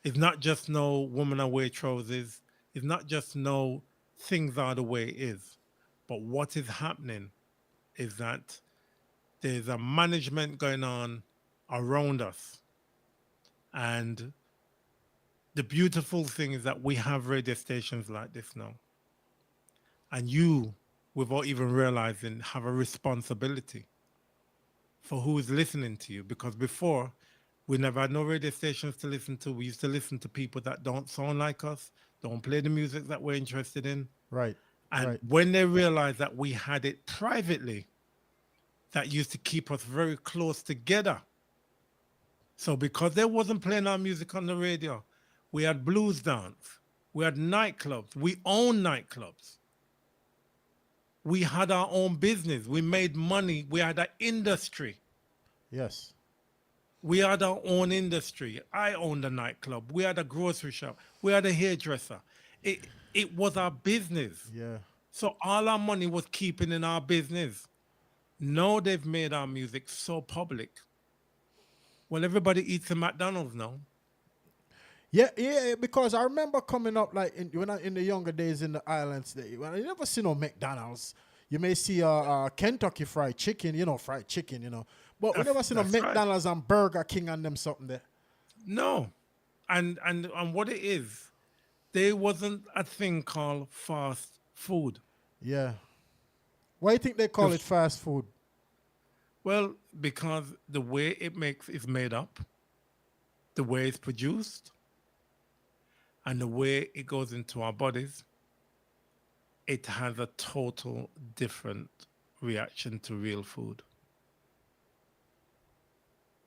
[SPEAKER 4] It's not just no woman are wear trousers. It's not just no things are the way it is. But what is happening is that there's a management going on around us. And the beautiful thing is that we have radio stations like this now. And you, without even realizing, have a responsibility for who is listening to you. Because before, we never had no radio stations to listen to. We used to listen to people that don't sound like us, don't play the music that we're interested in.
[SPEAKER 3] Right.
[SPEAKER 4] And
[SPEAKER 3] Right.
[SPEAKER 4] when they realized that we had it privately, that used to keep us very close together. So because they wasn't playing our music on the radio, we had blues dance, we had nightclubs, we owned nightclubs. We had our own business. We made money. We had an industry.
[SPEAKER 3] Yes.
[SPEAKER 4] We had our own industry. I owned a nightclub. We had a grocery shop. We had a hairdresser. It was our business.
[SPEAKER 3] Yeah.
[SPEAKER 4] So all our money was keeping in our business. Now they've made our music so public. Well, everybody eats in McDonald's now.
[SPEAKER 3] Yeah, yeah, because I remember coming up like when I in the younger days in the islands, when I never see no McDonald's. You may see Kentucky fried chicken, fried chicken, but we never see no
[SPEAKER 4] That's right.
[SPEAKER 3] McDonald's and Burger King and them something there.
[SPEAKER 4] No. And what it is, there wasn't a thing called fast food.
[SPEAKER 3] Yeah. Why you think they call it
[SPEAKER 4] The
[SPEAKER 3] fast food?
[SPEAKER 4] Well, because the way it makes is made up, the way it's produced, and the way it goes into our bodies, it has a total different reaction to real food.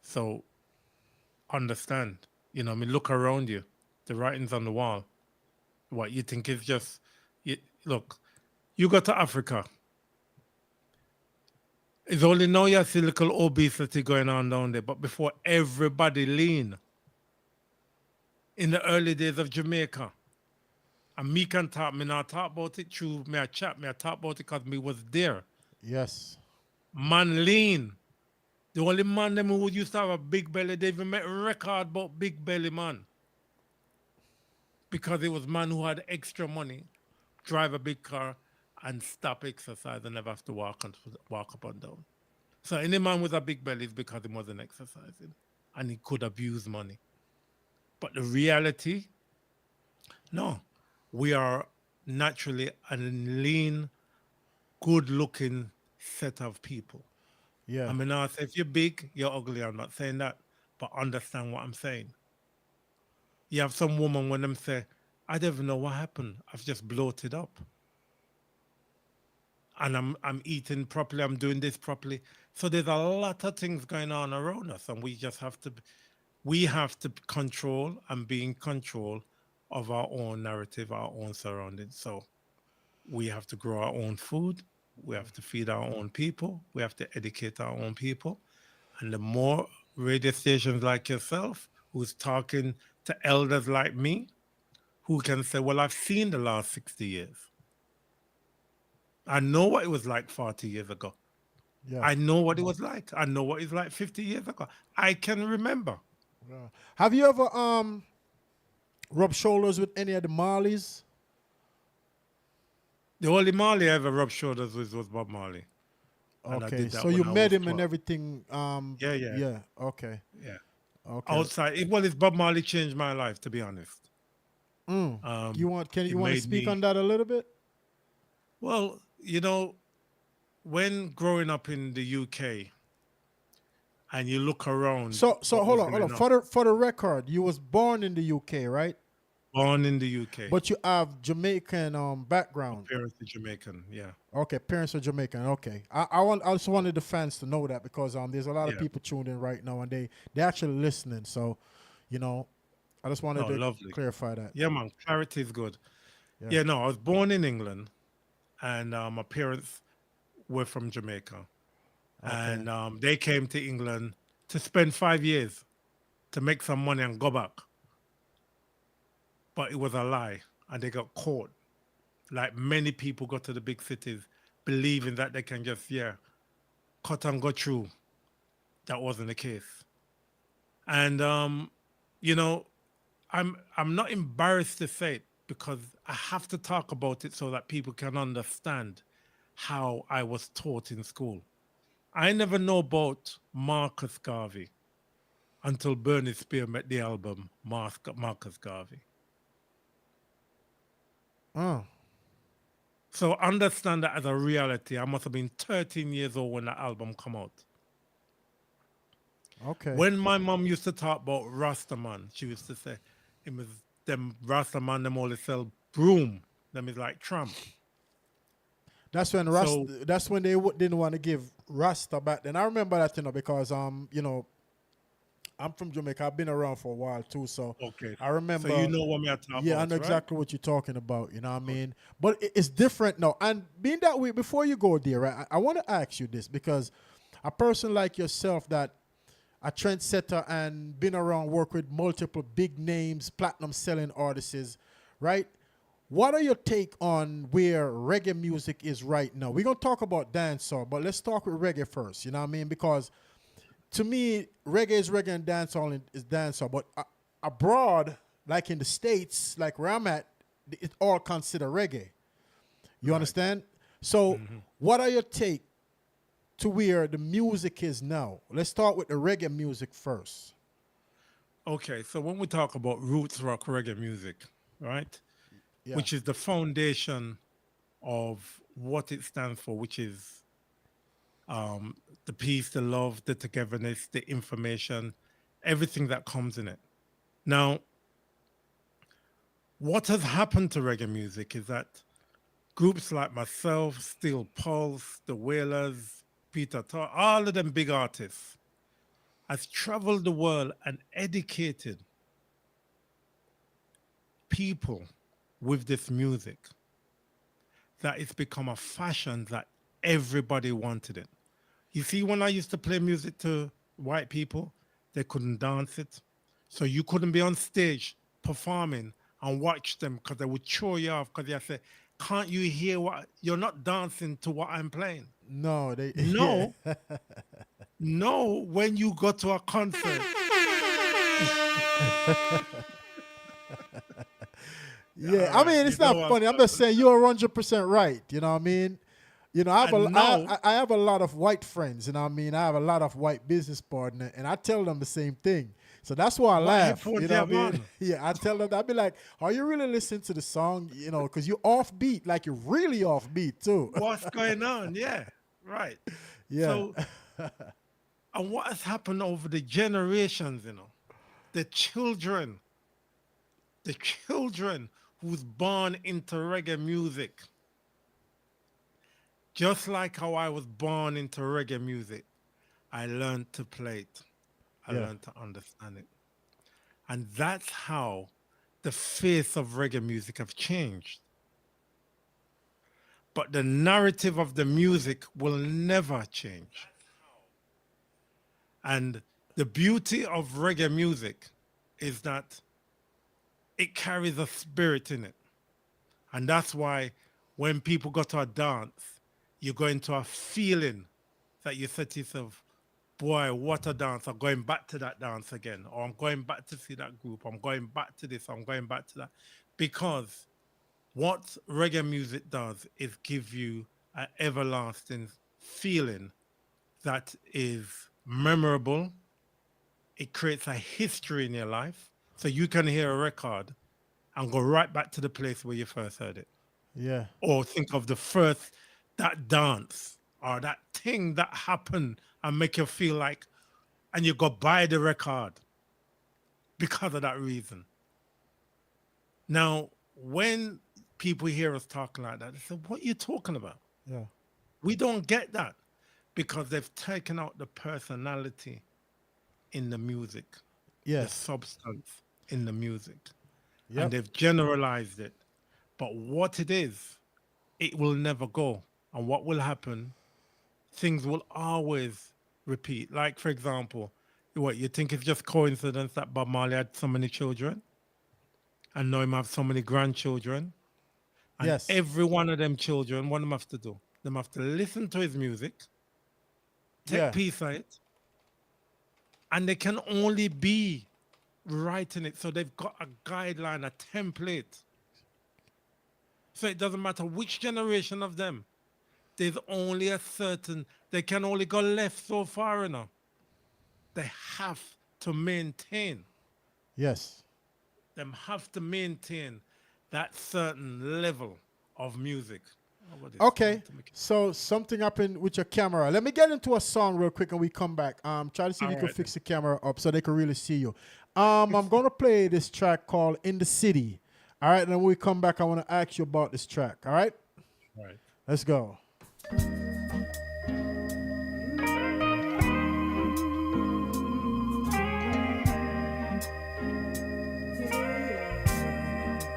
[SPEAKER 4] So understand, I mean, look around you, the writings on the wall. What you think is just, look, you go to Africa. It's only now you see little obesity going on down there, but before everybody lean. In the early days of Jamaica, and me can talk, me not talk about it through me I chat, me I talk about it because me was there.
[SPEAKER 3] Yes.
[SPEAKER 4] Man lean. The only man them who used to have a big belly, they even make a record about big belly man. Because it was man who had extra money, drive a big car, and stop exercise and never have to walk up and down. So any man with a big belly is because he wasn't exercising and he could abuse money. But the reality, no, we are naturally a lean, good-looking set of people.
[SPEAKER 3] Yeah.
[SPEAKER 4] I mean, now, if you're big, you're ugly. I'm not saying that, but understand what I'm saying. You have some woman when them say, "I don't even know what happened. I've just bloated up, and I'm eating properly. I'm doing this properly." So there's a lot of things going on around us, and we have to control and be in control of our own narrative, our own surroundings. So We have to grow our own food. We have to feed our own people. We have to educate our own people. And the more radio stations like yourself, who's talking to elders like me, who can say, well, I've seen the last 60 years. I know what it was like 40 years ago.
[SPEAKER 3] Yeah.
[SPEAKER 4] I know what it was like. I know what it's like 50 years ago. I can remember.
[SPEAKER 3] Yeah. Have you ever rubbed shoulders with any of the Marleys?
[SPEAKER 4] The only Marley I ever rubbed shoulders with was Bob Marley. And I
[SPEAKER 3] Okay,
[SPEAKER 4] did
[SPEAKER 3] so
[SPEAKER 4] that
[SPEAKER 3] you
[SPEAKER 4] when I
[SPEAKER 3] met
[SPEAKER 4] was
[SPEAKER 3] him and
[SPEAKER 4] 12.
[SPEAKER 3] everything.
[SPEAKER 4] Yeah, yeah,
[SPEAKER 3] Yeah. Okay.
[SPEAKER 4] yeah.
[SPEAKER 3] Okay.
[SPEAKER 4] Outside, well, it's Bob Marley changed my life, to be honest.
[SPEAKER 3] Mm. You want? Can
[SPEAKER 4] It
[SPEAKER 3] you want to
[SPEAKER 4] made
[SPEAKER 3] speak on
[SPEAKER 4] me,
[SPEAKER 3] that a little bit?
[SPEAKER 4] well, when growing up in the UK and you look around
[SPEAKER 3] So
[SPEAKER 4] what was
[SPEAKER 3] hold on.
[SPEAKER 4] going on,
[SPEAKER 3] For the record, you was born in the UK, right?
[SPEAKER 4] born in the UK,
[SPEAKER 3] But you have Jamaican background.
[SPEAKER 4] parents are Jamaican, yeah,
[SPEAKER 3] Okay, parents are Jamaican. Okay, I just wanted the fans to know that because there's a lot of
[SPEAKER 4] yeah.
[SPEAKER 3] people tuned in right now and they actually listening. So, you know, I just wanted
[SPEAKER 4] Oh,
[SPEAKER 3] to
[SPEAKER 4] lovely.
[SPEAKER 3] clarify that.
[SPEAKER 4] Yeah, man, clarity is good.
[SPEAKER 3] Yeah.
[SPEAKER 4] Yeah, no, I was born in England and my parents were from Jamaica.
[SPEAKER 3] Okay.
[SPEAKER 4] And they came to England to spend 5 years to make some money and go back. But it was a lie, and they got caught. Like many people go to the big cities believing that they can just cut and go through. That wasn't the case. And you know, I'm not embarrassed to say it because I have to talk about it so that people can understand how I was taught in school. I never know about Marcus Garvey until Bernie Spear made the album Marcus Garvey.
[SPEAKER 3] Oh,
[SPEAKER 4] So understand that as a reality. I must have been 13 years old when that album come out.
[SPEAKER 3] okay.
[SPEAKER 4] When my mom used to talk about Rastaman, she used to say, it was them Rastaman, them only sell broom. Them is like tramp. So,
[SPEAKER 3] That's when they didn't want to give Rasta back then. I remember that, because I'm from Jamaica. I've been around for a while too, so
[SPEAKER 4] okay.
[SPEAKER 3] I
[SPEAKER 4] So you
[SPEAKER 3] remember.
[SPEAKER 4] know what me I talk
[SPEAKER 3] Yeah, I
[SPEAKER 4] about,
[SPEAKER 3] know
[SPEAKER 4] right?
[SPEAKER 3] exactly what you're talking about. You know what I
[SPEAKER 4] Good.
[SPEAKER 3] mean? But it's different now. And being that way, before you go there, right, I want to ask you this because a person like yourself that a trendsetter and been around, work with multiple big names, platinum selling artists, right? What are your take on where reggae music is right now? We're gonna talk about dancehall, but let's talk with reggae first. You know what I mean? Because to me, reggae is reggae and dancehall is dancehall. But abroad, like in the States, like where I'm at, it all consider reggae. You
[SPEAKER 4] Right.
[SPEAKER 3] understand? So,
[SPEAKER 4] Hmm.
[SPEAKER 3] what are your take to where the music is now? Let's start with the reggae music first.
[SPEAKER 4] Okay, so when we talk about roots rock reggae music, right,
[SPEAKER 3] Yeah,
[SPEAKER 4] which is the foundation of what it stands for, which is um, the peace, the love, the togetherness, the information, everything that comes in it. Now, what has happened to reggae music is that groups like myself, Steel Pulse, the Wailers, Peter Tar, all of them big artists, has traveled the world and educated people with this music that it's become a fashion that everybody wanted it. You see, when I used to play music to white people, they couldn't dance it. So you couldn't be on stage performing and watch them because they would throw you off because they say, can't you hear what you're not dancing to what I'm playing?
[SPEAKER 3] no, they yeah,
[SPEAKER 4] No, no, when you go to a concert,
[SPEAKER 3] yeah.
[SPEAKER 4] all
[SPEAKER 3] I
[SPEAKER 4] right,
[SPEAKER 3] mean,
[SPEAKER 4] you
[SPEAKER 3] it's
[SPEAKER 4] know
[SPEAKER 3] not
[SPEAKER 4] what I'm
[SPEAKER 3] funny. I'm just
[SPEAKER 4] talking
[SPEAKER 3] saying you're 100% right. You know what I mean?
[SPEAKER 4] and now,
[SPEAKER 3] I have a lot of white friends. You know what I mean? I have a lot of white business partners, and I tell them the same thing. So that's why I
[SPEAKER 4] what
[SPEAKER 3] laugh. You
[SPEAKER 4] headphones you
[SPEAKER 3] know what
[SPEAKER 4] have
[SPEAKER 3] I mean?
[SPEAKER 4] on?
[SPEAKER 3] Yeah, I tell them. I be like, "Are you really listening to the song? Because you're offbeat, like you're really offbeat too."
[SPEAKER 4] What's going on? Yeah, right.
[SPEAKER 3] Yeah,
[SPEAKER 4] So, and what has happened over the generations, the children, the children who's born into reggae music, just like how I was born into reggae music, I learned to play it. I
[SPEAKER 3] yeah.
[SPEAKER 4] learned to understand it. And that's how the face of reggae music have changed. but the narrative of the music will never change. And the beauty of reggae music is that it carries a spirit in it. And that's why when people go to a dance, you go into a feeling that you say to yourself, boy, what a dance. I'm going back to that dance again. Or I'm going back to see that group. I'm going back to this. I'm going back to that. Because what reggae music does is give you an everlasting feeling that is memorable. It creates a history in your life. So you can hear a record and go right back to the place where you first heard it.
[SPEAKER 3] Yeah.
[SPEAKER 4] Or think of the first, that dance or that thing that happened and make you feel like, and you go buy the record because of that reason. Now, when people hear us talking like that, they say, what are you talking about?
[SPEAKER 3] Yeah.
[SPEAKER 4] We don't get that because they've taken out the personality in the music, the
[SPEAKER 3] Yes.
[SPEAKER 4] substance in the music,
[SPEAKER 3] Yep.
[SPEAKER 4] and they've generalized it. But what it is, it will never go. And what will happen, things will always repeat. Like, for example, what you think it's just coincidence that Bob Marley had so many children and now him have so many grandchildren? And
[SPEAKER 3] Yes.
[SPEAKER 4] every one of them children, what them have to do? Them have to listen to his music, take
[SPEAKER 3] Yeah.
[SPEAKER 4] piece of it, and they can only be writing it. So they've got a guideline, a template. So it doesn't matter which generation of them. There's only a certain, they can only go left so far enough. They have to maintain.
[SPEAKER 3] Yes.
[SPEAKER 4] Them have to maintain that certain level of music. What is
[SPEAKER 3] Okay.
[SPEAKER 4] to make it-
[SPEAKER 3] So something happened with your camera. Let me get into a song real quick and we come back. Try to see if you can
[SPEAKER 4] Alright.
[SPEAKER 3] fix the camera up so they can really see you. I'm gonna play this track called In the City. All right, and then when we come back, I want to ask you about this track. All right?
[SPEAKER 4] Right.
[SPEAKER 3] Let's go.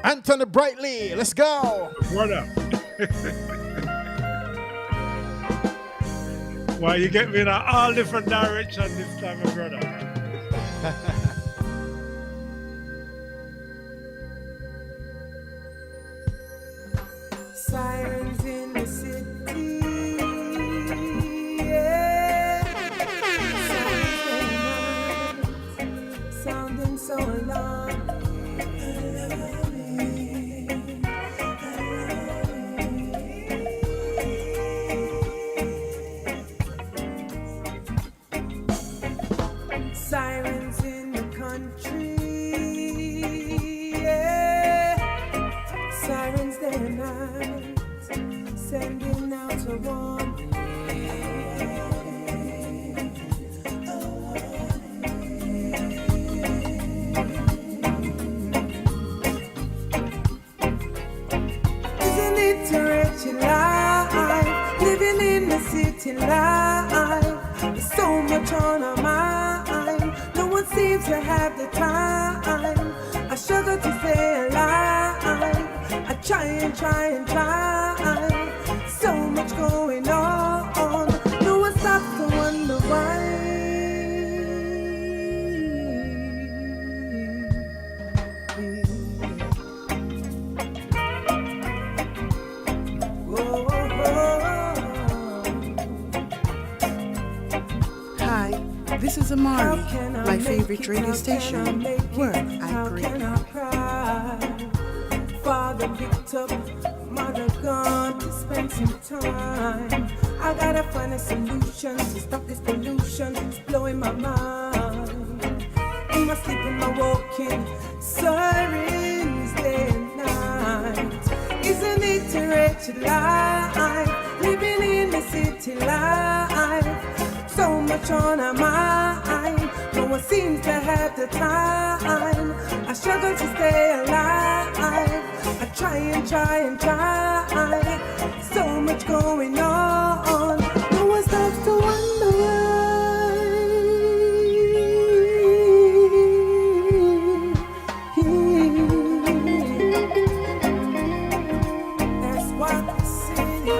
[SPEAKER 3] Anthony Brightly, let's go.
[SPEAKER 4] Brother. Why you get me in all different directions this time, my brother?
[SPEAKER 1] Sirens in the city, yeah. Sirens sounding so alarming. Sirens in the country, yeah. Sirens day and night, sending out a warning. Isn't it a wretched life, living in the city life? There's so much on our mind, no one seems to have the time. I struggle to stay alive, I try and try and try. So much going on, no one stops to wonder why.
[SPEAKER 6] Hi, this is Amari, my favorite radio station, where I
[SPEAKER 1] How
[SPEAKER 6] agree.
[SPEAKER 1] can I cry? Father picked up, mother gone to spend some time. I gotta find a solution to stop this pollution. It's blowing my mind. In my sleep, in my walking, sirens day and night. Isn't it a wretched life? Living in the city life. So much on our mind, no one seems to have the time. I struggle to stay alive, I try and try and try. So much going on, no one stops to wonder why. That's what the city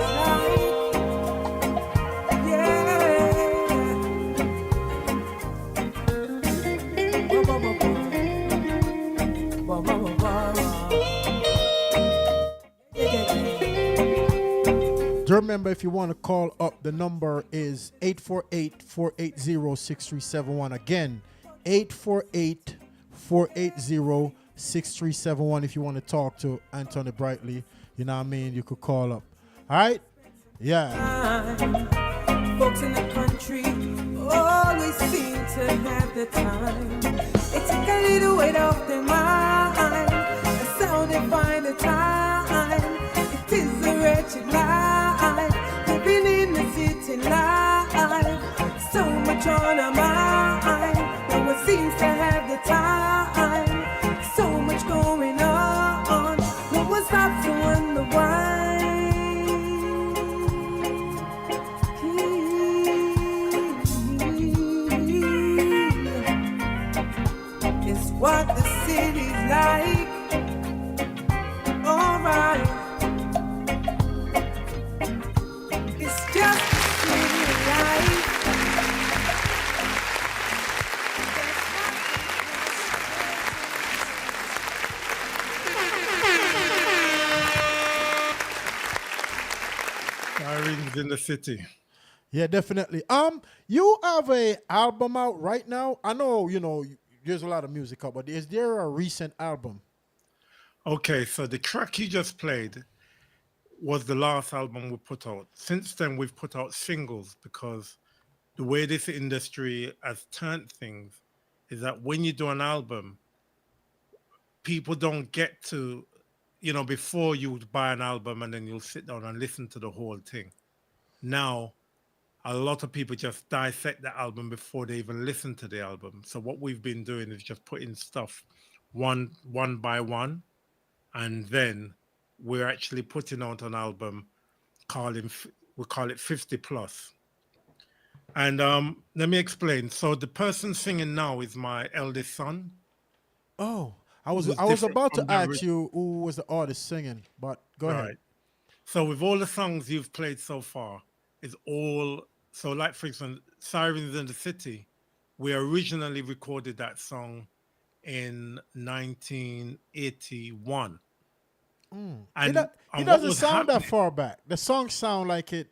[SPEAKER 3] remember, if you want to call up, the number is 848-480-6371. Again, 848-480-6371. If you want to talk to Anthony Brightly, you know what I mean, you could call up. All right? Yeah.
[SPEAKER 1] Folks in the country always seem to have the time. It take a little weight off their mind. That's how they find the time. It is a wretched life, living in the city life. So much on our mind. No one seems to have the time. So much going on. No one stops to wonder why. It's what the city's like. Alright. It's just the city life.
[SPEAKER 4] Sirens in the city.
[SPEAKER 3] Yeah, definitely. You have a album out right now. I know, there's a lot of music out, but is there a recent album?
[SPEAKER 4] Okay, so the track you just played was the last album we put out. Since then, we've put out singles because the way this industry has turned things is that when you do an album, people don't get to, before you would buy an album and then you'll sit down and listen to the whole thing. Now, a lot of people just dissect the album before they even listen to the album. So what we've been doing is just putting stuff one by one, and then we're actually putting out an album we call it 50 plus. And let me explain. So the person singing now is my eldest son.
[SPEAKER 3] Oh, I was
[SPEAKER 4] Who's
[SPEAKER 3] I was
[SPEAKER 4] different
[SPEAKER 3] about
[SPEAKER 4] from
[SPEAKER 3] to
[SPEAKER 4] the
[SPEAKER 3] ask you who was the artist singing, but go ahead.
[SPEAKER 4] Right. So with all the songs you've played so far, is all so like for instance, Sirens in the City, we originally recorded that song in 1981.
[SPEAKER 3] It,
[SPEAKER 4] And
[SPEAKER 3] it
[SPEAKER 4] what
[SPEAKER 3] doesn't
[SPEAKER 4] was
[SPEAKER 3] sound that
[SPEAKER 4] happening,
[SPEAKER 3] far back. The song sound like it.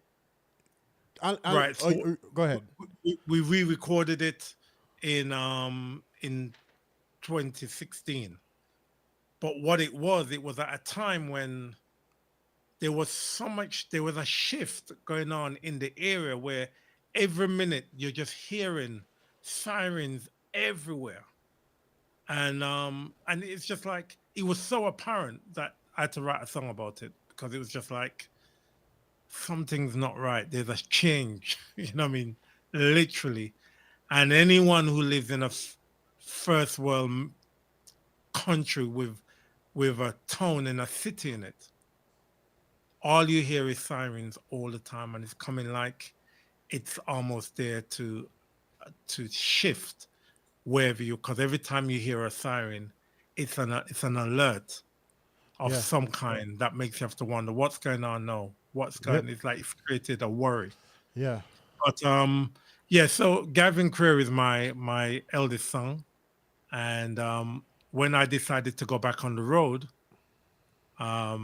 [SPEAKER 4] right? So
[SPEAKER 3] Go ahead.
[SPEAKER 4] we re-recorded it in 2016. But what it was at a time when there was a shift going on in the area where every minute you're just hearing sirens everywhere. And it's just like it was so apparent that I had to write a song about it because it was just like something's not right. There's a change, you know what I mean? Literally. And anyone who lives in a first world country with a town and a city in it, all you hear is sirens all the time, and it's coming like it's almost there to shift wherever you, because every time you hear a siren, it's an alert of
[SPEAKER 3] Yeah.
[SPEAKER 4] some kind that makes you have to wonder what's going on now. What's
[SPEAKER 3] Yep.
[SPEAKER 4] going? It's like it's created a worry.
[SPEAKER 3] Yeah.
[SPEAKER 4] But yeah. So Gavin Creer is my eldest son, and when I decided to go back on the road, I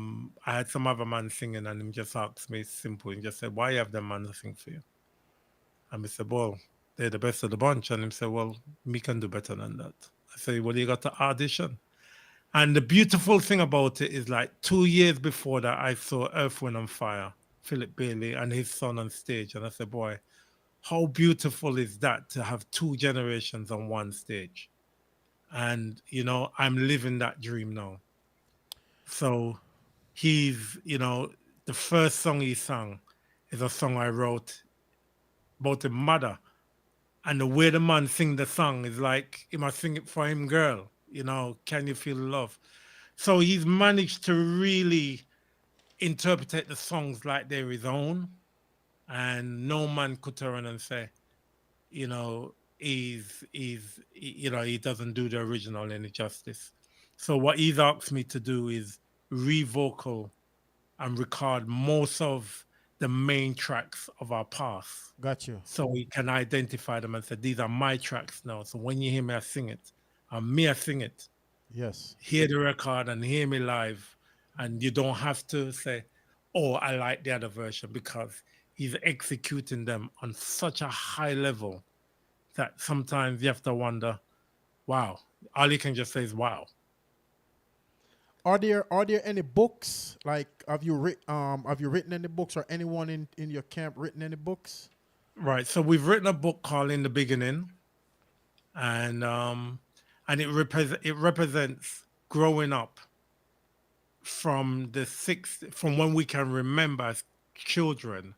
[SPEAKER 4] had some other man singing, and him just asked me simple and just said, "Why you have them man to sing for you?" And I said, "Well, they're the best of the bunch." And him said, "Well, me can do better than that." I said, "Well, you got to audition." And the beautiful thing about it is like 2 years before that, I saw Earth, Wind and Fire, Philip Bailey and his son on stage. And I said, boy, how beautiful is that to have two generations on one stage? And, I'm living that dream now. So he's, the first song he sang is a song I wrote about a mother. And the way the man sing the song is like, he must sing it for him, girl. Can you feel the love? So he's managed to really interpret the songs like they're his own. And no man could turn and say, he doesn't do the original any justice. So what he's asked me to do is re-vocal and record most of the main tracks of our past.
[SPEAKER 3] Got you.
[SPEAKER 4] So we can identify them and say, these are my tracks now. So when you hear me, I sing it. And me, I sing it.
[SPEAKER 3] Yes.
[SPEAKER 4] Hear the record and hear me live. And you don't have to say, or I like the other version because he's executing them on such a high level that sometimes you have to wonder, wow. All you can just say is wow.
[SPEAKER 3] Are there any books, like have you written any books, or anyone in your camp written any books?
[SPEAKER 4] Right. So we've written a book called In the Beginning, and it represents growing up from when we can remember as children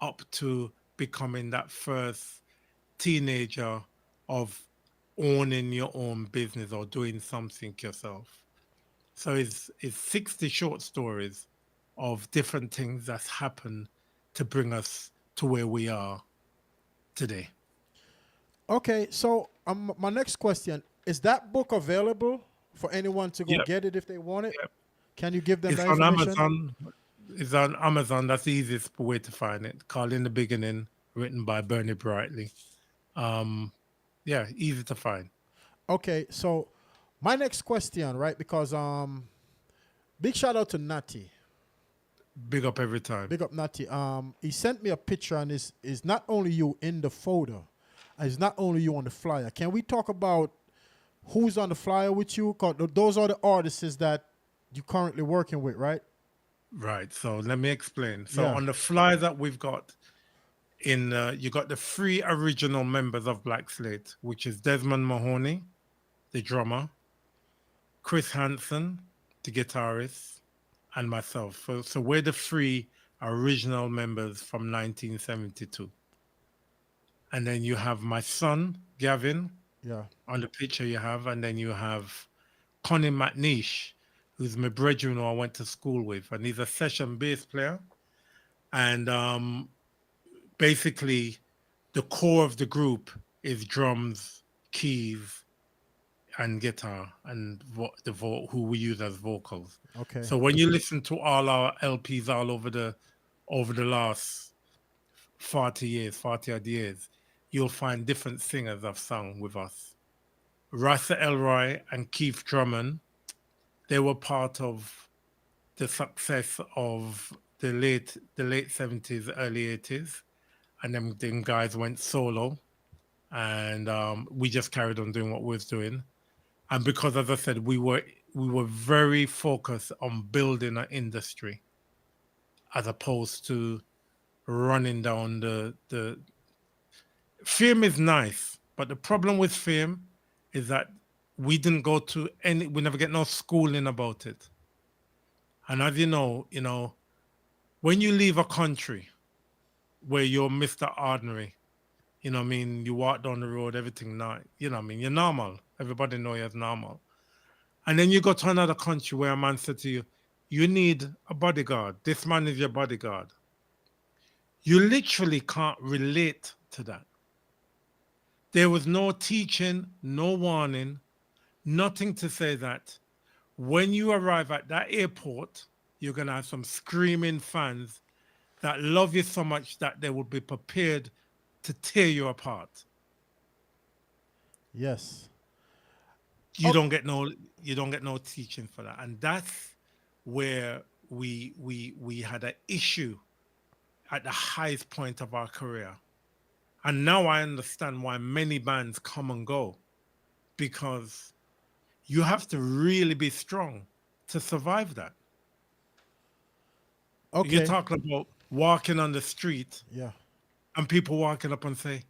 [SPEAKER 4] up to becoming that first teenager of owning your own business or doing something yourself. So it's 60 short stories of different things that's happened to bring us to where we are today.
[SPEAKER 3] Okay, so my next question is, that book available for anyone to go
[SPEAKER 4] Yep,
[SPEAKER 3] get it if they want it?
[SPEAKER 4] yep.
[SPEAKER 3] Can you give them
[SPEAKER 4] It's
[SPEAKER 3] that
[SPEAKER 4] on
[SPEAKER 3] information?
[SPEAKER 4] Amazon. It's on Amazon. That's the easiest way to find it. Called In the Beginning, written by Bernie Brightly. Um, yeah, easy to find.
[SPEAKER 3] Okay, so my next question, right? Because big shout out to Natty.
[SPEAKER 4] Big up every time.
[SPEAKER 3] Big up Natty. He sent me a picture, and is not only you in the photo, it's not only you on the flyer. Can we talk about who's on the flyer with you? 'Cause those are the artists that you currently working with, right?
[SPEAKER 4] Right. So let me explain. So
[SPEAKER 3] Yeah.
[SPEAKER 4] on the flyer that we've got you got the three original members of Black Slate, which is Desmond Mahoney, the drummer, Chris Hansen, the guitarist, and myself. So we're the three original members from 1972. And then you have my son, Gavin,
[SPEAKER 3] Yeah.
[SPEAKER 4] on the picture you have. And then you have Connie McNeish, who's my brethren who I went to school with. And he's a session bass player. And basically, the core of the group is drums, keys, and guitar, and who we use as vocals.
[SPEAKER 3] Okay.
[SPEAKER 4] So when you listen to all our LPs all over the last 40 years, 40 odd years, you'll find different singers have sung with us. Rasta Elroy and Keith Drummond, they were part of the success of the late 70s, early 80s, and them guys went solo, and we just carried on doing what we was doing. And because, as I said, we were very focused on building an industry as opposed to running down the fame is nice, but the problem with fame is that we never get no schooling about it. And as you know, when you leave a country where you're Mr. Ordinary, what I mean, you walk down the road, everything nice, what I mean, you're normal. Everybody know you're normal. And then you go to another country where a man said to you, you need a bodyguard. This man is your bodyguard. You literally can't relate to that. There was no teaching, no warning, nothing to say that when you arrive at that airport, you're going to have some screaming fans that love you so much that they will be prepared to tear you apart.
[SPEAKER 3] Yes.
[SPEAKER 4] You don't get no teaching for that. And that's where we had an issue at the highest point of our career. And now I understand why many bands come and go, because you have to really be strong to survive that. You're
[SPEAKER 3] Okay.
[SPEAKER 4] talking about walking on the street
[SPEAKER 3] Yeah.
[SPEAKER 4] and people walking up and say,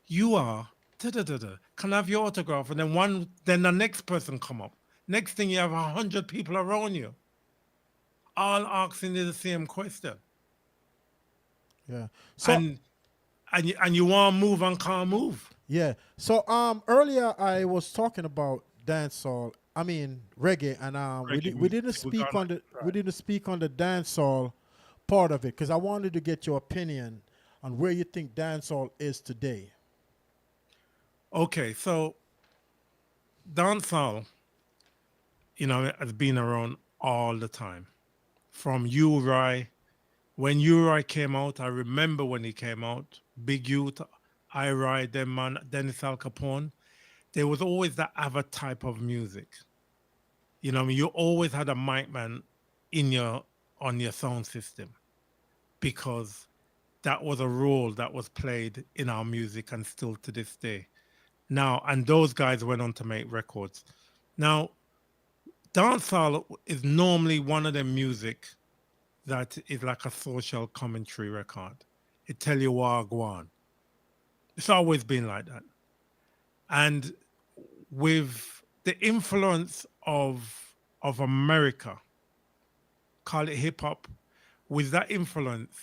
[SPEAKER 4] you are da da da da. Can I have your autograph? And then the next person come up. Next thing you have 100 people around you, all asking you the same question.
[SPEAKER 3] Yeah. So
[SPEAKER 4] And you want to move and can't move.
[SPEAKER 3] yeah. So earlier I was talking about dancehall. I mean reggae, and
[SPEAKER 4] Reggae
[SPEAKER 3] we
[SPEAKER 4] music.
[SPEAKER 3] didn't
[SPEAKER 4] We
[SPEAKER 3] speak
[SPEAKER 4] got
[SPEAKER 3] on the we didn't speak on the dancehall part of it, because I wanted to get your opinion on where you think dancehall is today.
[SPEAKER 4] Okay, so dancehall, has been around all the time. From Uri, when Uri came out, I remember when he came out, Big Youth, Uri, them man, Dennis Al Capone, there was always that other type of music. You always had a mic man in your on your sound system, because that was a role that was played in our music and still to this day. Now, and those guys went on to make records. Now, dancehall is normally one of the music that is like a social commentary record. It tell you what go on. It's always been like that. And with the influence of America, call it hip hop, with that influence,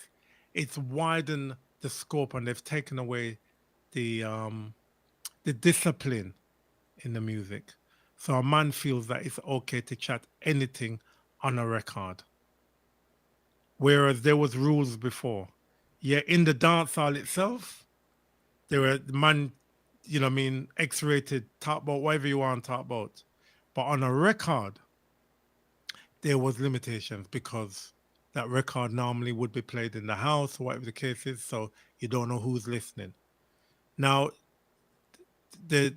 [SPEAKER 4] it's widened the scope and they've taken away the discipline in the music. So a man feels that it's okay to chat anything on a record. Whereas there was rules before. Yeah, in the dance hall itself, there were the man, you know what I mean, X-rated, talk about whatever you want to talk about. But on a record, there was limitations because that record normally would be played in the house or whatever the case is, so you don't know who's listening. Now, the,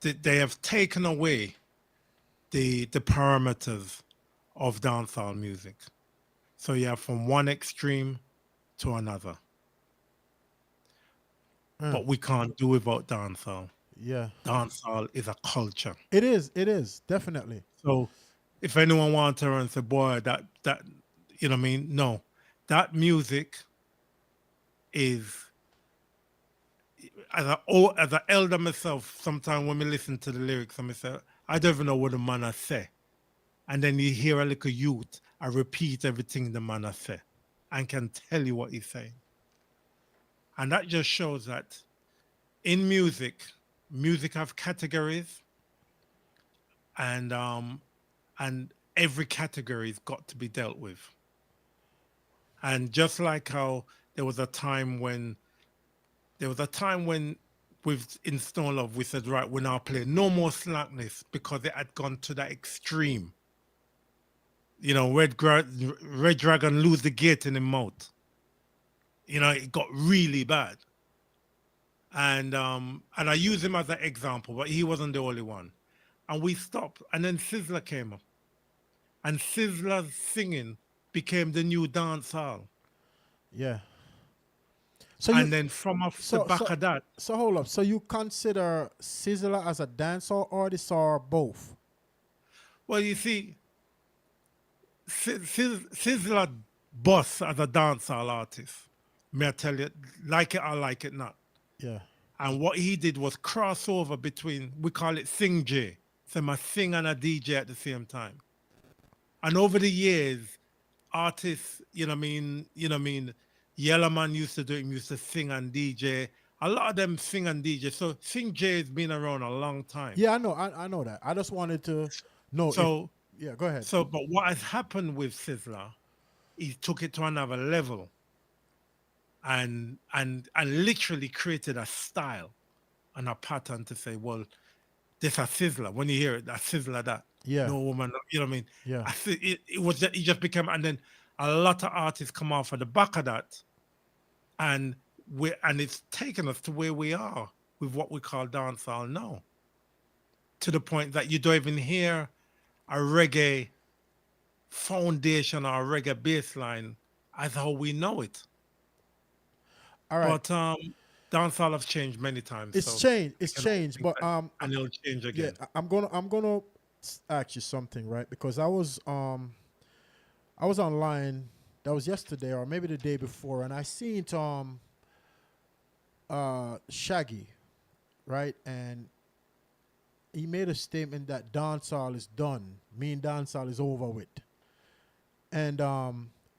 [SPEAKER 4] they have taken away the parameters of dancehall music. So you have from one extreme to another. But we can't do without dancehall.
[SPEAKER 3] Yeah.
[SPEAKER 4] Dancehall is a culture.
[SPEAKER 3] It is, definitely.
[SPEAKER 4] So if anyone wants to and say, boy, that you know what I mean? No. That music is as an elder myself, sometimes when we listen to the lyrics, I say, I don't even know what the man I say. And then you hear a little youth, I repeat everything the man I say and can tell you what he's saying. And that just shows that in music have categories, and every category's got to be dealt with. And just like how there was a time when with in Stone Love we said, right, we're now playing no more slackness because it had gone to that extreme. You know, Red Dragon lose the gate in the mouth. You know, it got really bad. And I use him as an example, but he wasn't the only one. And we stopped. And then Sizzler came up. And Sizzler's singing became the new dance hall.
[SPEAKER 3] Yeah.
[SPEAKER 4] And then from off the back of that.
[SPEAKER 3] So hold up. So you consider Sizzler as a dancehall artist or both?
[SPEAKER 4] Well, you see, Sizzler boss as a dancehall artist. May I tell you, like it or like it not.
[SPEAKER 3] Yeah.
[SPEAKER 4] And what he did was crossover between, we call it Sing J. So I sing and a DJ at the same time. And over the years, artists, you know what I mean, Yellowman used to do it, used to sing and DJ. A lot of them sing and DJ. So Sing J has been around a long time.
[SPEAKER 3] Yeah, I know. I know that. I just wanted to know.
[SPEAKER 4] So
[SPEAKER 3] yeah, go ahead.
[SPEAKER 4] So, but what has happened with Sizzler, he took it to another level, and literally created a style and a pattern to say, well, this a Sizzler. When you hear it, a Sizzler that.
[SPEAKER 3] Yeah.
[SPEAKER 4] No woman, you know what I mean?
[SPEAKER 3] Yeah.
[SPEAKER 4] It just became, and then a lot of artists come off of the back of that, and it's taken us to where we are with what we call dancehall now. To the point that you don't even hear a reggae foundation or a reggae baseline as how we know it.
[SPEAKER 3] All right.
[SPEAKER 4] But dancehall has changed many times.
[SPEAKER 3] It's changed. It's changed. But
[SPEAKER 4] and it'll change again.
[SPEAKER 3] Yeah, I'm gonna ask you something, right? Because I was online. That was yesterday or maybe the day before, and I seen Shaggy, right? And he made a statement that dancehall is done. Mean dancehall is over with. And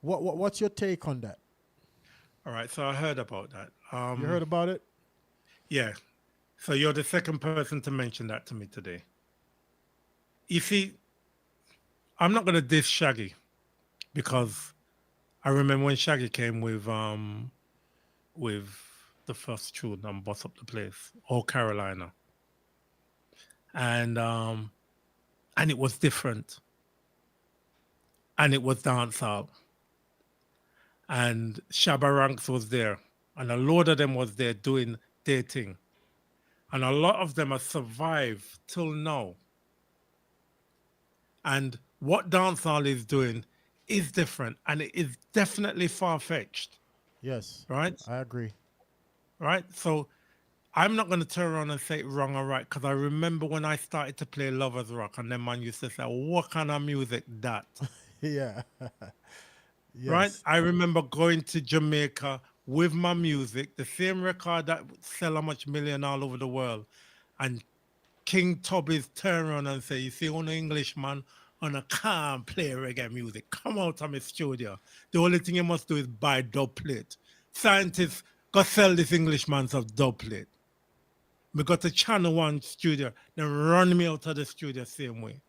[SPEAKER 3] what's your take on that?
[SPEAKER 4] All right, so I heard about that.
[SPEAKER 3] You heard about it?
[SPEAKER 4] Yeah. So you're the second person to mention that to me today. You see, I'm not gonna diss Shaggy because I remember when Shaggy came with the first tune on Boss Up the Place, or Carolina. And it was different. And it was dancehall. And Shabba Ranks was there. And a load of them was there doing their thing. And a lot of them have survived till now. And what dancehall is doing is different and it is definitely far-fetched,
[SPEAKER 3] Yes,
[SPEAKER 4] right?
[SPEAKER 3] I agree.
[SPEAKER 4] Right? So I'm not going to turn around and say it wrong or right because I remember when I started to play lovers rock and then man used to say, what kind of music that?
[SPEAKER 3] Yeah.
[SPEAKER 4] Right?
[SPEAKER 3] Yes.
[SPEAKER 4] I remember going to Jamaica with my music, the same record that would sell a much million all over the world. And King Tubby's turn around and say, you see, on Englishman on a can't play reggae music. Come out of my studio. The only thing you must do is buy dub plate. Scientists go sell this Englishman some dub plate. We got to Channel One studio, then run me out of the studio same way.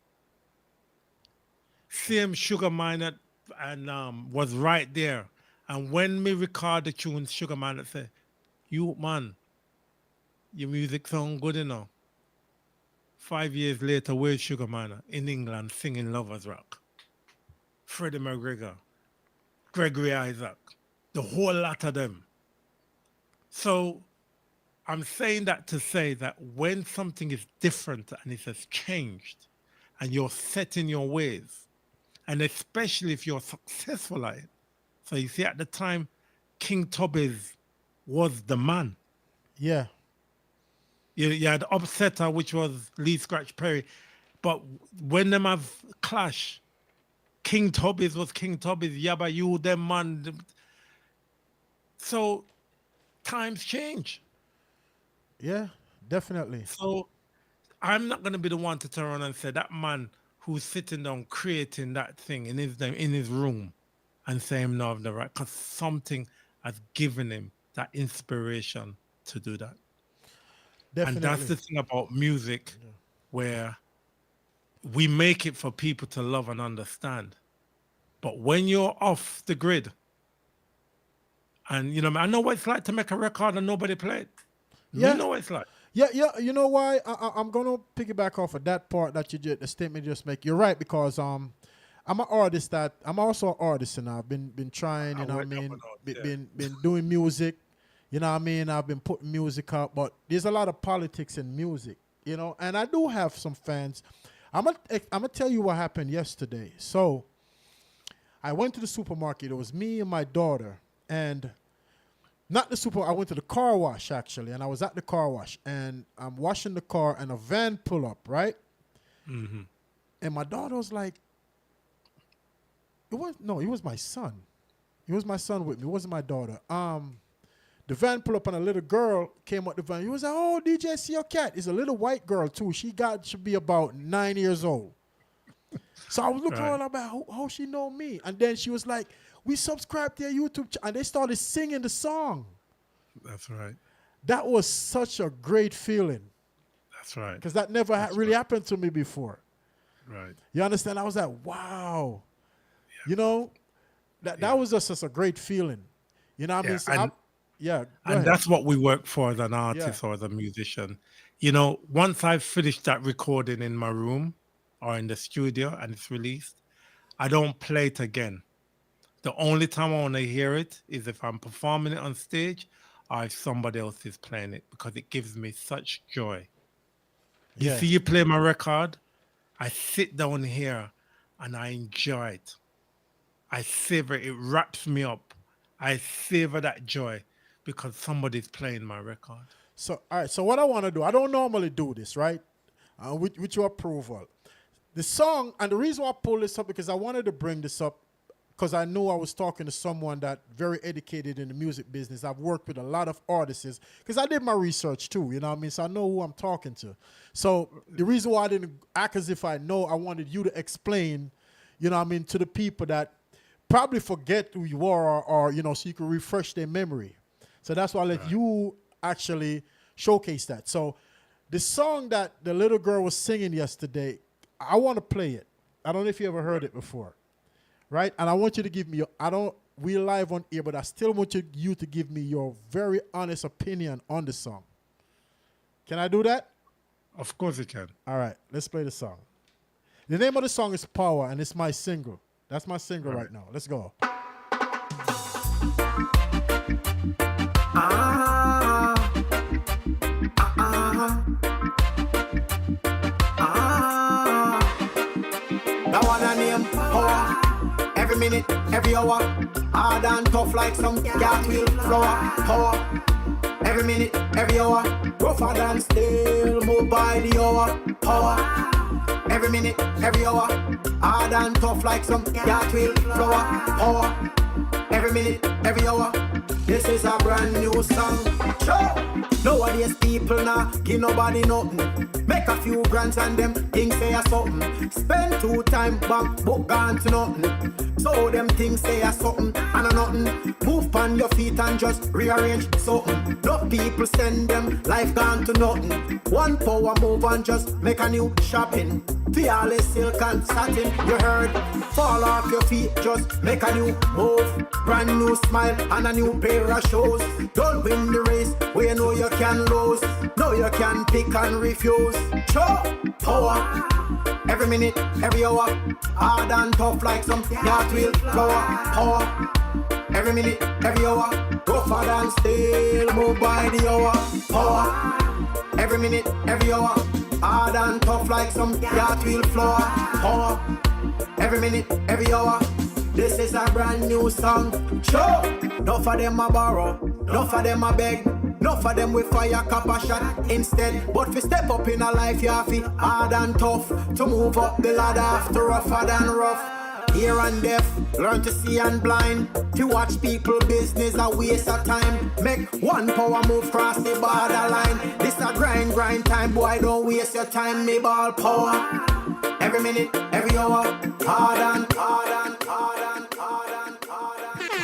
[SPEAKER 4] Same Sugar Miner and was right there. And when me record the tunes, Sugar Miner said, you man, your music sound good enough. 5 years later, where's Sugar Miner? In England singing Lovers Rock. Freddie McGregor, Gregory Isaac, the whole lot of them. So I'm saying that to say that when something is different and it has changed and you're set in your ways, and especially if you're successful at it. So you see, at the time, King Tubby's was the man.
[SPEAKER 3] Yeah.
[SPEAKER 4] You had Upsetter, which was Lee Scratch Perry. But when them have clash, King Tubby's was King Tubby's, Yabba You, them man. So times change.
[SPEAKER 3] Yeah, definitely.
[SPEAKER 4] So I'm not going to be the one to turn around and say that man who's sitting down creating that thing in his room and say him no have the right, because something has given him that inspiration to do that.
[SPEAKER 3] Definitely.
[SPEAKER 4] And that's the thing about music, where we make it for people to love and understand. But when you're off the grid, and you know, I know what it's like to make a record and nobody play it.
[SPEAKER 3] Yeah.
[SPEAKER 4] You know what it's like.
[SPEAKER 3] Yeah, yeah. You know why? I'm gonna piggyback off of that part that the statement you just make. You're right, because I'm an artist I'm also an artist, and I've been trying. You know what I mean? Been doing music. You know what I mean? I've been putting music up, but there's a lot of politics in music. You know, and I do have some fans. I'm gonna tell you what happened yesterday. So I went to the supermarket. It was me and my daughter, and not the super. I went to the car wash actually, and I was at the car wash, and I'm washing the car, and a van pull up, right?
[SPEAKER 4] Mm-hmm.
[SPEAKER 3] And my daughter was like, it was my son. It was my son with me. It wasn't my daughter. The van pull up, and a little girl came up the van. He was like, "Oh, DJ Ceokat." It's a little white girl too. Should be about 9 years old. So I was looking at her about how she know me, and then she was like, "We subscribed to their YouTube and they started singing the song."
[SPEAKER 4] That's right.
[SPEAKER 3] That was such a great feeling.
[SPEAKER 4] That's right.
[SPEAKER 3] Because that never really happened to me before.
[SPEAKER 4] Right.
[SPEAKER 3] You understand? I was like, wow. Yeah. You know, that was just a great feeling. You know what I mean? So
[SPEAKER 4] and that's what we work for as an artist or as a musician. You know, once I've finished that recording in my room or in the studio and it's released, I don't play it again. The only time I want to hear it is if I'm performing it on stage or if somebody else is playing it, because it gives me such joy. You see, you play my record, I sit down here and I enjoy it. I savor it. It wraps me up. I savor that joy because somebody's playing my record.
[SPEAKER 3] So, all right. So what I want to do, I don't normally do this, right? With your approval. The song, and the reason why I pulled this up, because I wanted to bring this up because I knew I was talking to someone that very educated in the music business. I've worked with a lot of artists because I did my research too, you know what I mean? So I know who I'm talking to. So the reason why I didn't act as if I know, I wanted you to explain, you know what I mean, to the people that probably forget who you are, or you know, so you can refresh their memory. So that's why I let you actually showcase that. So the song that the little girl was singing yesterday, I want to play it. I don't know if you ever heard it before. Right? And I want you to give me we live on here, but I still want you to give me your very honest opinion on the song. Can I do that?
[SPEAKER 4] Of course you can.
[SPEAKER 3] All right, let's play the song. The name of the song is Power, and it's my single. That's my single right now. Let's go.
[SPEAKER 5] That one I name Power. Every minute, every hour. Hard and tough like some cartwheel flower. Power. Every minute, every hour. Rougher than steel, move by the hour. Power. Every minute, every hour. Hard and tough like some cartwheel flower. Power. Every minute, every hour. This is a brand new song. Sure. Nowadays people now give nobody nothing. Make a few grands and them things say a something. Spend 2 time bank book gone to nothing. So them things say a something and a nothing. Move on your feet and just rearrange something. No people send them life gone to nothing. One power move and just make a new shopping. Fearless silk and satin, you heard. Fall off your feet, just make a new move. Brand new smile and a new pair of shoes. Don't win the race where you know you can lose. No, you can pick and refuse. Show power. Every minute, every hour. Hard and tough like some cartwheel flower. Power. Every minute, every hour. Rougher than steel, move by the hour. Power. Every minute, every hour. Hard and tough like some cartwheel flower. Power. Every minute, every hour. This is a brand new song. Sure. Enough of them a borrow, enough of them a beg. Enough of them with fire cap a shot instead. But fi step up in a life you have to hard and tough. To move up the ladder after rougher than rough. Ear and deaf, learn to see and blind. To watch people business a waste of time. Make one power move cross the borderline. This a grind time, boy, don't waste your time. Me ball power. Every minute, every hour. Hard and hard and hard and hard and hard and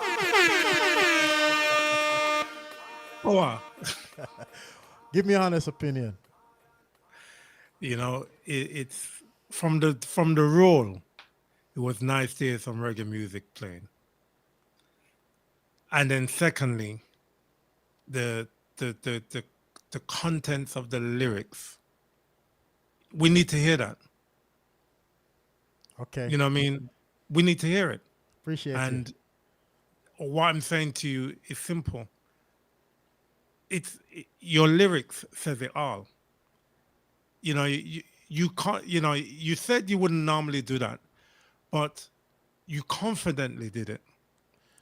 [SPEAKER 4] Power.
[SPEAKER 3] Give me honest opinion.
[SPEAKER 4] You know, it's from the roll. It was nice to hear some reggae music playing. And then secondly, the contents of the lyrics. We need to hear that.
[SPEAKER 3] Okay.
[SPEAKER 4] You know what I mean? We need to hear it.
[SPEAKER 3] Appreciate
[SPEAKER 4] And
[SPEAKER 3] it.
[SPEAKER 4] what I'm saying to you is simple. Your lyrics says it all. You know, you can't, you know, you said you wouldn't normally do that, but you confidently did it.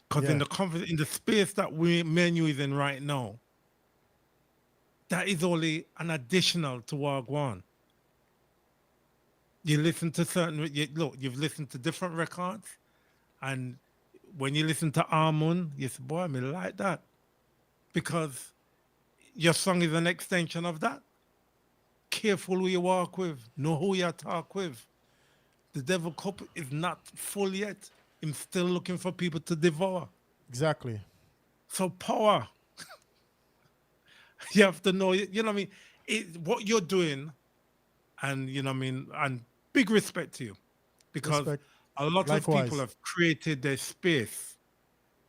[SPEAKER 4] Because
[SPEAKER 3] Yeah.
[SPEAKER 4] in the space that menu is in right now, that is only an additional to Wagwan. You listen to you've listened to different records, and when you listen to Armun, you say, boy, I mean, like that. Because your song is an extension of that. Careful who you walk with, know who you talk with. The devil cup is not full yet. I'm still looking for people to devour.
[SPEAKER 3] Exactly.
[SPEAKER 4] So power. You have to know, you know what I mean? What you're doing, and you know what I mean, and big respect to you. Because
[SPEAKER 3] Respect.
[SPEAKER 4] a lot
[SPEAKER 3] Likewise.
[SPEAKER 4] of people have created their space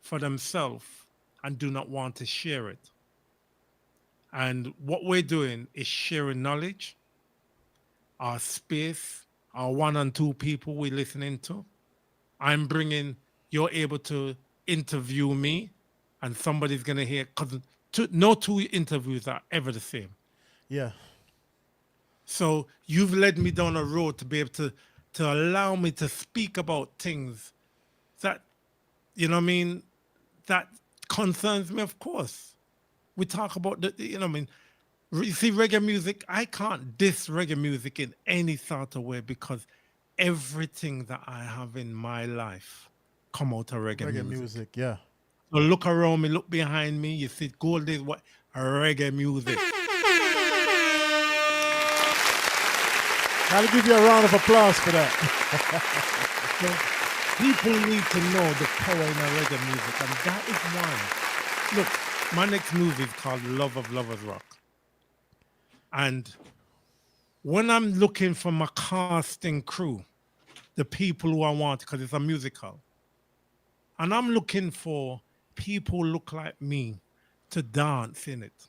[SPEAKER 4] for themselves and do not want to share it. And what we're doing is sharing knowledge, our space, our 1 and 2 people we're listening to. You're able to interview me, and somebody's going to hear, because no 2 interviews are ever the same.
[SPEAKER 3] Yeah.
[SPEAKER 4] So you've led me down a road to be able to allow me to speak about things that, you know what I mean, that concerns me, of course. We talk about you know what I mean, you see reggae music, I can't diss reggae music in any sort of way because everything that I have in my life come out of reggae music.
[SPEAKER 3] Yeah.
[SPEAKER 4] So look around me, look behind me, you see gold is what reggae music.
[SPEAKER 3] Gotta give you a round of applause for that.
[SPEAKER 4] So people need to know the power in a reggae music, and that is why. Look, my next movie is called Love of Lovers Rock. And when I'm looking for my casting crew, the people who I want, because it's a musical, and I'm looking for people who look like me to dance in it.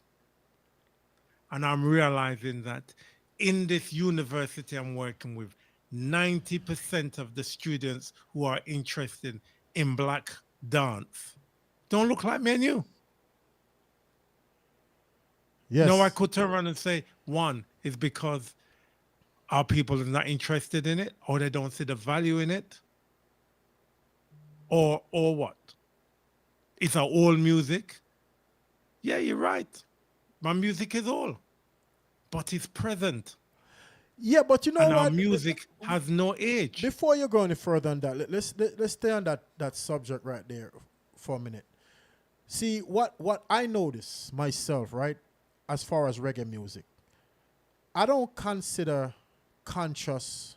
[SPEAKER 4] And I'm realizing that in this university I'm working with, 90% of the students who are interested in black dance don't look like me and you.
[SPEAKER 3] Yes.
[SPEAKER 4] No, I could turn around and say, one is because our people are not interested in it, or they don't see the value in it. or what? It's our old music. Yeah, you're right. My music is old, but it's present.
[SPEAKER 3] Yeah, but you know
[SPEAKER 4] And our
[SPEAKER 3] what?
[SPEAKER 4] music has no age.
[SPEAKER 3] Before you go any further on that, let's stay on that subject right there for a minute. See what I notice myself, right, as far as reggae music, I don't consider conscious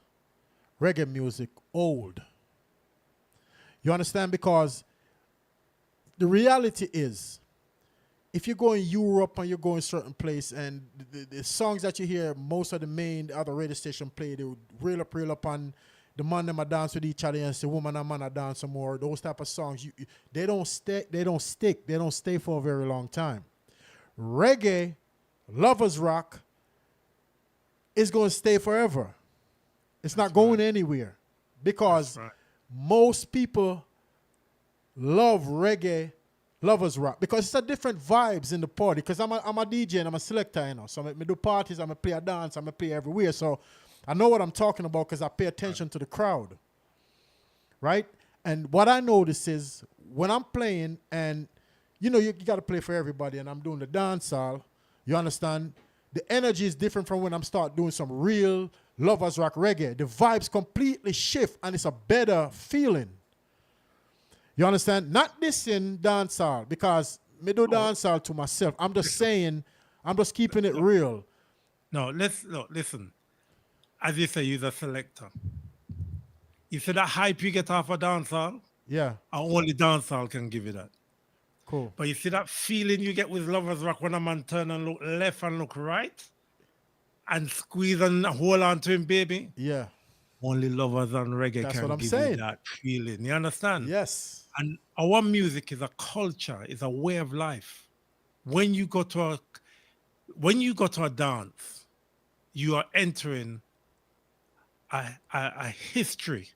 [SPEAKER 3] reggae music old. You understand? Because the reality is, if you go in Europe and you go in certain place and the songs that you hear, most of the main other radio station play, they would reel up on the man them a dance with each other and say woman and man a dance some more. Those type of songs, they don't stick, they don't stay for a very long time. Reggae, lovers rock, is going to stay forever. It's not going anywhere because most people love reggae, lovers rock, because it's a different vibes in the party. Because I'm a DJ and I'm a selector, you know. So I do parties, I'm a play a dance, I'm a play everywhere. So I know what I'm talking about because I pay attention to the crowd, right? And what I notice is when I'm playing, and you know you got to play for everybody, and I'm doing the dance hall. You understand? The energy is different from when I'm start doing some real lovers rock reggae. The vibes completely shift, and it's a better feeling. You understand? Not this in dancehall, because me do dancehall to myself. I'm just saying, I'm just keeping it real.
[SPEAKER 4] No, listen. As you say, you're a selector. You see that hype you get off a dancehall?
[SPEAKER 3] Yeah,
[SPEAKER 4] Only dancehall can give you that.
[SPEAKER 3] cool.
[SPEAKER 4] But you see that feeling you get with lovers rock when a man turn and look left and look right? And squeeze and hold on to him, baby?
[SPEAKER 3] Yeah,
[SPEAKER 4] Only lovers and reggae
[SPEAKER 3] that's
[SPEAKER 4] can
[SPEAKER 3] what I'm
[SPEAKER 4] give
[SPEAKER 3] saying.
[SPEAKER 4] you that feeling. You understand?
[SPEAKER 3] Yes.
[SPEAKER 4] And our music is a culture, is a way of life. When you go to a dance, you are entering a history,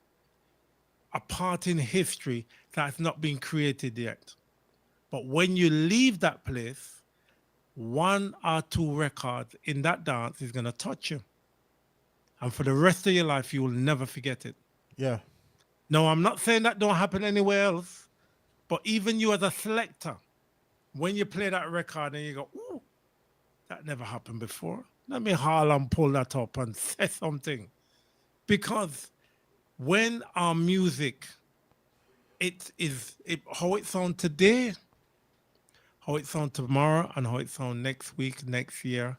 [SPEAKER 4] a part in history that has not been created yet. But when you leave that place, one or two records in that dance is going to touch you. And for the rest of your life, you will never forget it.
[SPEAKER 3] Yeah.
[SPEAKER 4] No, I'm not saying that don't happen anywhere else, but even you as a selector, when you play that record and you go, ooh, that never happened before. Let me haul and pull that up and say something. Because when our music, how it sounds today, how it sounds tomorrow, and how it sounds next week, next year,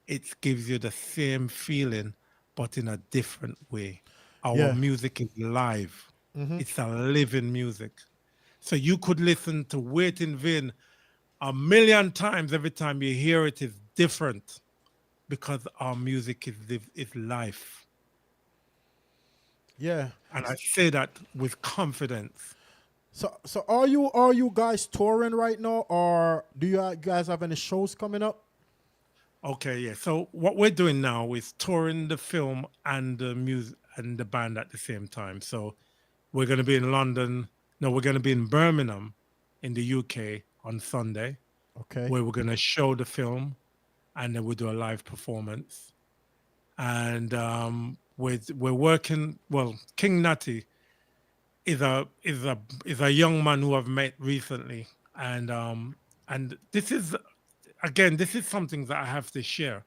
[SPEAKER 4] it gives you the same feeling, but in a different way. Our
[SPEAKER 3] Yeah.
[SPEAKER 4] music is live. It's a living music. So you could listen to Wait in Vain a million times. Every time you hear it is different because our music is life.
[SPEAKER 3] Yeah.
[SPEAKER 4] And I say that with confidence.
[SPEAKER 3] So are you guys touring right now, or do you guys have any shows coming up?
[SPEAKER 4] Okay, yeah. So what we're doing now is touring the film and the music and the band at the same time. So we're going to be in London. No, we're going to be in Birmingham in the UK on Sunday,
[SPEAKER 3] Okay.
[SPEAKER 4] where we're going to show the film and then we'll do a live performance. And we're working. Well, King Natty is a young man who I've met recently, and this is something that I have to share.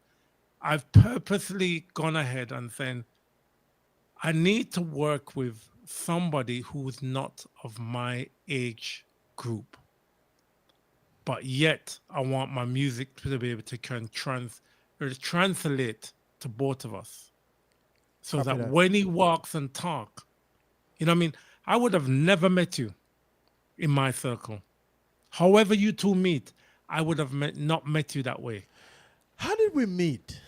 [SPEAKER 4] I've purposely gone ahead and saying I need to work with somebody who's not of my age group, but yet I want my music to be able to translate to both of us, so
[SPEAKER 3] Copy
[SPEAKER 4] that
[SPEAKER 3] that.
[SPEAKER 4] when he walks and talk, you know what I mean? I would have never met you in my circle. However you two meet, I would have not met you that way.
[SPEAKER 3] How did we meet?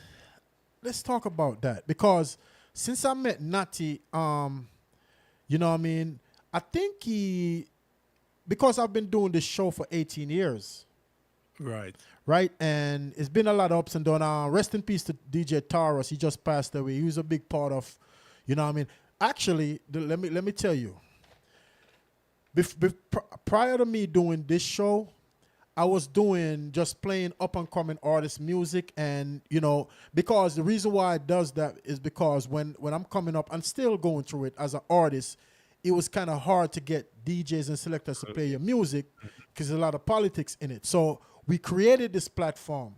[SPEAKER 3] Let's talk about that, because since I met Natty, you know what I mean, I think because I've been doing this show for 18 years,
[SPEAKER 4] Right.
[SPEAKER 3] right? And it's been a lot of ups and downs. Rest in peace to DJ Taurus. He just passed away. He was a big part of, you know what I mean. Actually, let me tell you. Prior to me doing this show, I was doing just playing up and coming artist music, and you know, because the reason why it does that is because when I'm coming up and still going through it as an artist, it was kind of hard to get DJs and selectors to play your music because there's a lot of politics in it. So we created this platform.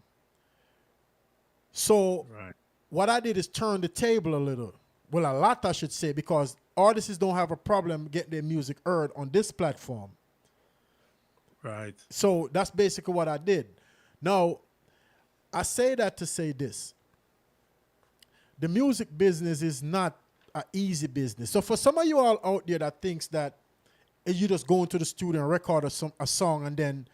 [SPEAKER 3] So
[SPEAKER 4] Right.
[SPEAKER 3] what I did is turn the table a little. Well, a lot, I should say, because artists don't have a problem getting their music heard on this platform.
[SPEAKER 4] Right.
[SPEAKER 3] So that's basically what I did. Now, I say that to say this. The music business is not an easy business. So for some of you all out there that thinks that you just go into the studio and record a song and then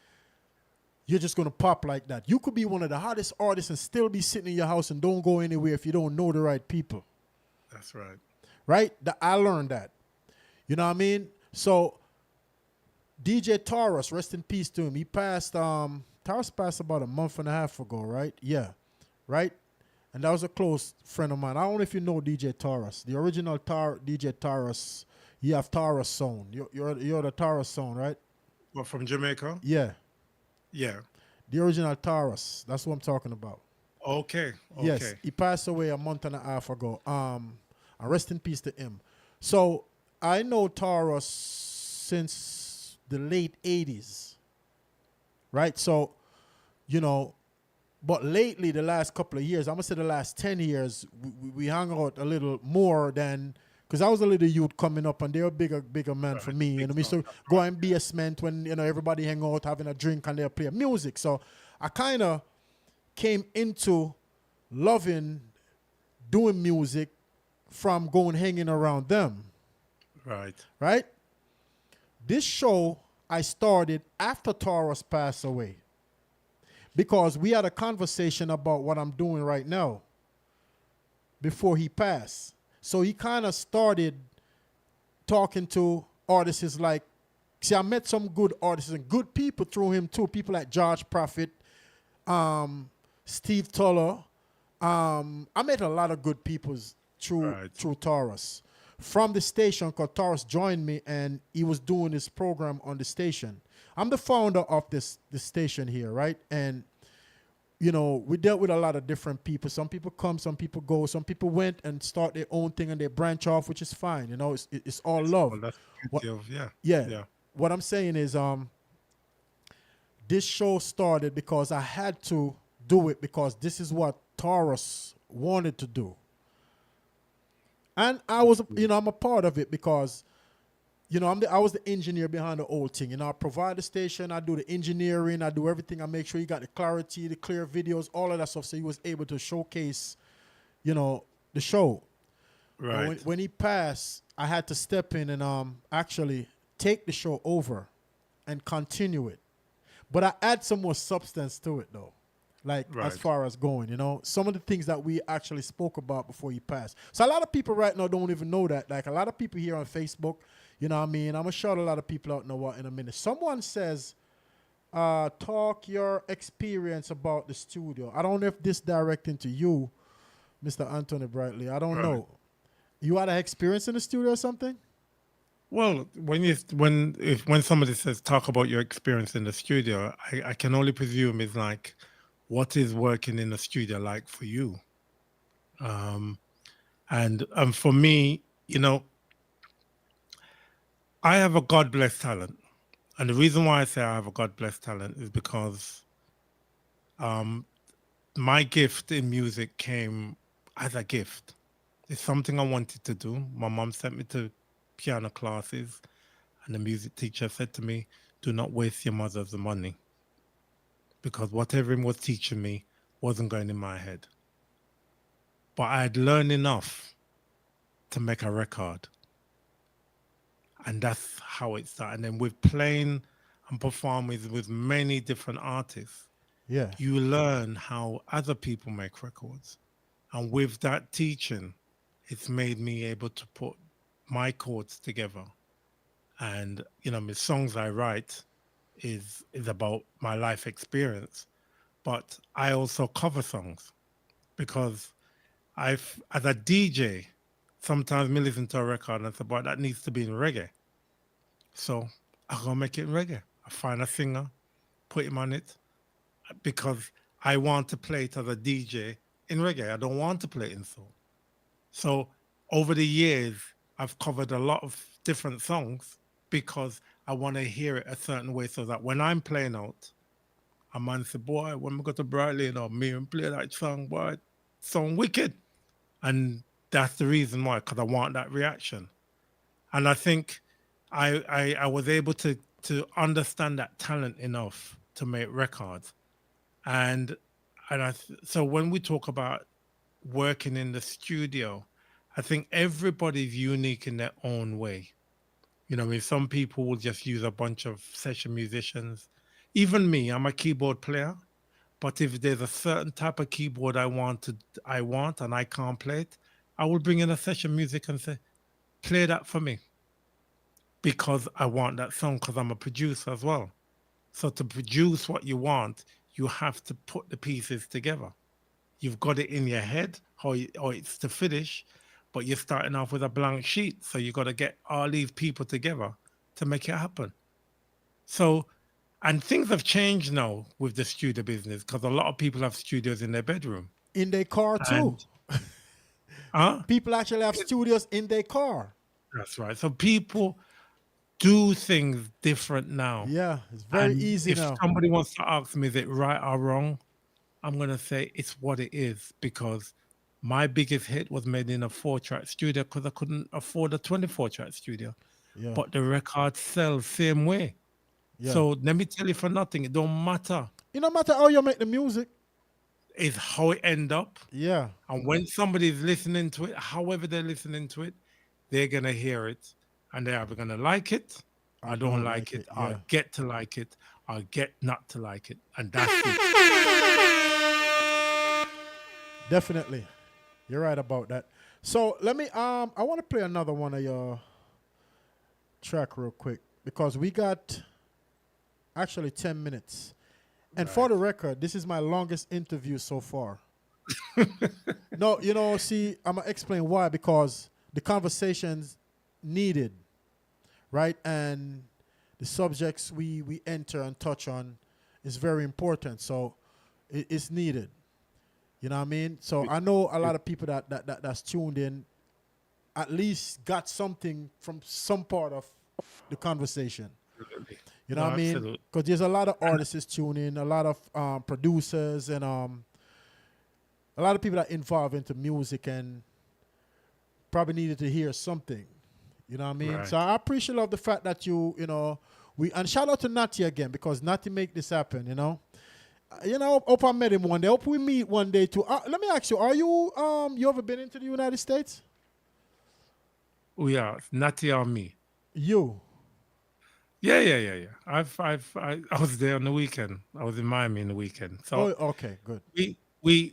[SPEAKER 3] you're just going to pop like that. You could be one of the hottest artists and still be sitting in your house and don't go anywhere if you don't know the right people.
[SPEAKER 4] That's right.
[SPEAKER 3] Right? I learned that. You know what I mean? So DJ Taurus, rest in peace to him. He passed, Taurus passed about a month and a half ago, right? Yeah. Right? And that was a close friend of mine. I don't know if you know DJ Taurus. The original DJ Taurus. You have Taurus Sound. You're the Taurus Sound, right?
[SPEAKER 4] What, from Jamaica?
[SPEAKER 3] Yeah.
[SPEAKER 4] Yeah.
[SPEAKER 3] The original Taurus. That's what I'm talking about.
[SPEAKER 4] Okay.
[SPEAKER 3] Yes. He passed away a month and a half ago. And rest in peace to him. So I know Taurus since the late 80s. Right? So, you know, but lately, the last couple of years, I'm going to say the last 10 years, we hung out a little more than, because I was a little youth coming up and they're a bigger man for me. You know, we used to go and be a cement when, you know, everybody hang out, having a drink and they'll play music. So I kind of came into loving doing music from going hanging around them.
[SPEAKER 4] Right.
[SPEAKER 3] Right? This show I started after Taurus passed away. Because we had a conversation about what I'm doing right now before he passed. So he kind of started talking to artists like, see, I met some good artists and good people through him too. People like George Prophet, Steve Tuller. I met a lot of good people through Taurus. From the station, because Taurus joined me and he was doing this program on the station. I'm the founder of this station here, right? And, you know, we dealt with a lot of different people. Some people come, some people go. Some people went and start their own thing and they branch off, which is fine. You know, it's all love.
[SPEAKER 4] Well, that's the beauty of,
[SPEAKER 3] yeah. What I'm saying is this show started because I had to do it because this is what Taurus wanted to do. And I was, you know, I'm a part of it because, you know, I was the engineer behind the whole thing. You know, I provide the station, I do the engineering, I do everything. I make sure you got the clarity, the clear videos, all of that stuff. So he was able to showcase, you know, the show.
[SPEAKER 4] Right.
[SPEAKER 3] When he passed, I had to step in and actually take the show over and continue it. But I add some more substance to it, though. Like, as far as going, you know, some of the things that we actually spoke about before he passed. So a lot of people right now don't even know that. Like, a lot of people here on Facebook, you know what I mean? I'm going to shout a lot of people out in a minute. Someone says, talk your experience about the studio. I don't know if this directing to you, Mr. Anthony Brightly. I don't know. You had an experience in the studio or something?
[SPEAKER 4] Well, when somebody says talk about your experience in the studio, I can only presume it's like, what is working in the studio like for you? And for me, you know, I have a God-blessed talent. And the reason why I say I have a God-blessed talent is because my gift in music came as a gift. It's something I wanted to do. My mom sent me to piano classes, and the music teacher said to me, do not waste your mother's money, because whatever he was teaching me wasn't going in my head. But I had learned enough to make a record. And that's how it started. And then with playing and performing with many different artists, you learn how other people make records. And with that teaching, it's made me able to put my chords together. And, you know, the songs I write is about my life experience. But I also cover songs because as a DJ, sometimes me listen to a record and I say, boy, that needs to be in reggae. So I go make it in reggae. I find a singer, put him on it, because I want to play it as a DJ in reggae. I don't want to play it in soul. So over the years, I've covered a lot of different songs because I want to hear it a certain way so that when I'm playing out, a man say, boy, when we go to Bradley, me and play that song, boy, it sound wicked. And that's the reason why, because I want that reaction. And I think I was able to understand that talent enough to make records. And so when we talk about working in the studio, I think everybody's unique in their own way. I mean, some people will just use a bunch of session musicians. Even me, I'm a keyboard player. But if there's a certain type of keyboard I want and I can't play it, I will bring in a session music and say, play that for me because I want that song because I'm a producer as well. So to produce what you want, you have to put the pieces together. You've got it in your head how it's to finish, but you're starting off with a blank sheet. So you got to get all these people together to make it happen. So, and things have changed now with the studio business because a lot of people have studios in their bedroom.
[SPEAKER 3] In their car too.
[SPEAKER 4] And, huh?
[SPEAKER 3] People actually have studios in their car.
[SPEAKER 4] That's right. So people do things different now.
[SPEAKER 3] Yeah, it's very
[SPEAKER 4] And
[SPEAKER 3] easy
[SPEAKER 4] if
[SPEAKER 3] now.
[SPEAKER 4] somebody wants to ask me, is it right or wrong? I'm going to say it's what it is because my biggest hit was made in a 4-track studio because I couldn't afford a 24-track studio.
[SPEAKER 3] Yeah,
[SPEAKER 4] But the record sells same way.
[SPEAKER 3] yeah.
[SPEAKER 4] So let me tell you for nothing, it don't matter.
[SPEAKER 3] It no matter how you make the music.
[SPEAKER 4] It's how it end up.
[SPEAKER 3] Yeah,
[SPEAKER 4] And when somebody's listening to it, however they're listening to it, they're going to hear it and they're either going to like it,
[SPEAKER 3] I
[SPEAKER 4] I don't like it,
[SPEAKER 3] Yeah,
[SPEAKER 4] or get to like it, or get not to like it. And that's it.
[SPEAKER 3] definitely. You're right about that. So let me I want to play another one of your track real quick because we got actually 10 minutes. And for the record, this is my longest interview so far. No, see, I'm gonna explain why because the conversations needed, right? And the subjects we enter and touch on is very important. So it's needed. You know what I mean? So I know a lot of people that's tuned in at least got something from some part of the conversation.
[SPEAKER 4] Absolutely.
[SPEAKER 3] You know
[SPEAKER 4] No,
[SPEAKER 3] what I mean?
[SPEAKER 4] absolutely.
[SPEAKER 3] Because there's a lot of artists tune in, a lot of producers, and a lot of people that involved into music and probably needed to hear something. You know what I mean?
[SPEAKER 4] Right.
[SPEAKER 3] So I appreciate love the fact that we and shout out to Natty again because Natty make this happen. Hope I met him one day. Hope we meet one day too. Let me ask you: are you ever been into the United States?
[SPEAKER 4] We are Natty on me.
[SPEAKER 3] You?
[SPEAKER 4] Yeah. I was there on the weekend. I was in Miami in the weekend.
[SPEAKER 3] Oh,
[SPEAKER 4] So
[SPEAKER 3] okay, good.
[SPEAKER 4] we've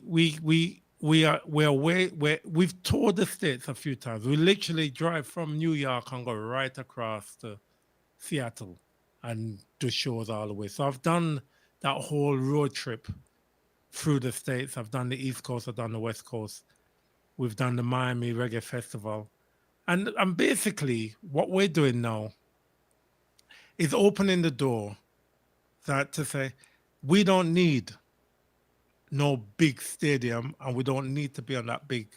[SPEAKER 4] toured the states a few times. We literally drive from New York and go right across to Seattle and do shows all the way. So I've done that whole road trip through the states. I've done the East Coast. I've done the West Coast. We've done the Miami Reggae Festival, and basically what we're doing now is opening the door that to say we don't need no big stadium and we don't need to be on that big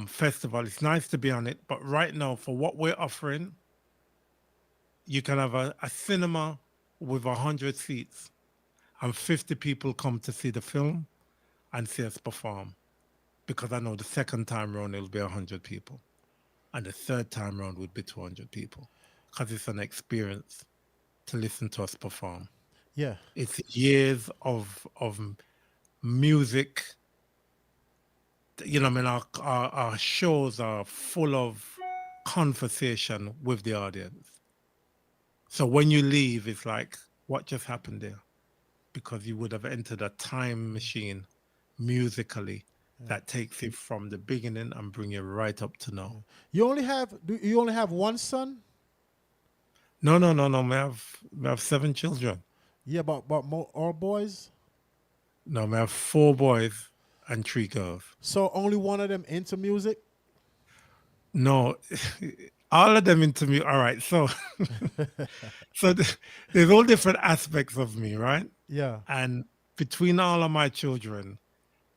[SPEAKER 4] festival. It's nice to be on it, but right now for what we're offering, you can have a cinema with 100 seats and 50 people come to see the film and see us perform. Because I know the second time round it'll be 100 people and the third time round would be 200 people because it's an experience to listen to us perform.
[SPEAKER 3] Yeah,
[SPEAKER 4] It's years of music. I mean, our shows are full of conversation with the audience. So when you leave, it's like, what just happened there? Because you would have entered a time machine musically that takes you from the beginning and bring you right up to now.
[SPEAKER 3] you only have one son?
[SPEAKER 4] No. We have 7 children.
[SPEAKER 3] Yeah, but all boys.
[SPEAKER 4] No, we have 4 boys and 3 girls.
[SPEAKER 3] So only one of them into music?
[SPEAKER 4] No, all of them into me. All right, so there's all different aspects of me, right?
[SPEAKER 3] Yeah.
[SPEAKER 4] And between all of my children,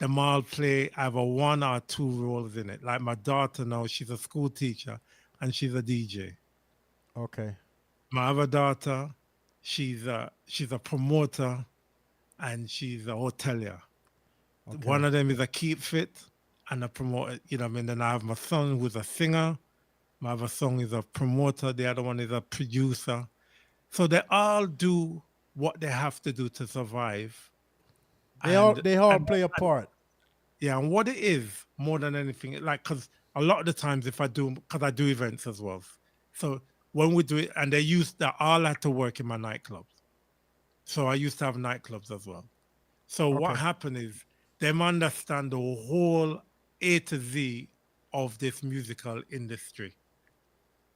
[SPEAKER 4] them all play either one or two roles in it. Like my daughter now, she's a school teacher and she's a DJ.
[SPEAKER 3] Okay.
[SPEAKER 4] My other daughter, she's a promoter and she's a hotelier.
[SPEAKER 3] Okay.
[SPEAKER 4] One of them is a keep fit and a promoter, you know what I mean? Then I have my son who's a singer. My other son is a promoter. The other one is a producer. So they all do what they have to do to survive.
[SPEAKER 3] They all play a part.
[SPEAKER 4] Yeah, and what it is more than anything, like, because a lot of the times because I do events as well. So when we do it, and they all had to work in my nightclubs. So I used to have nightclubs as well. So what happened is them understand the whole A to Z of this musical industry,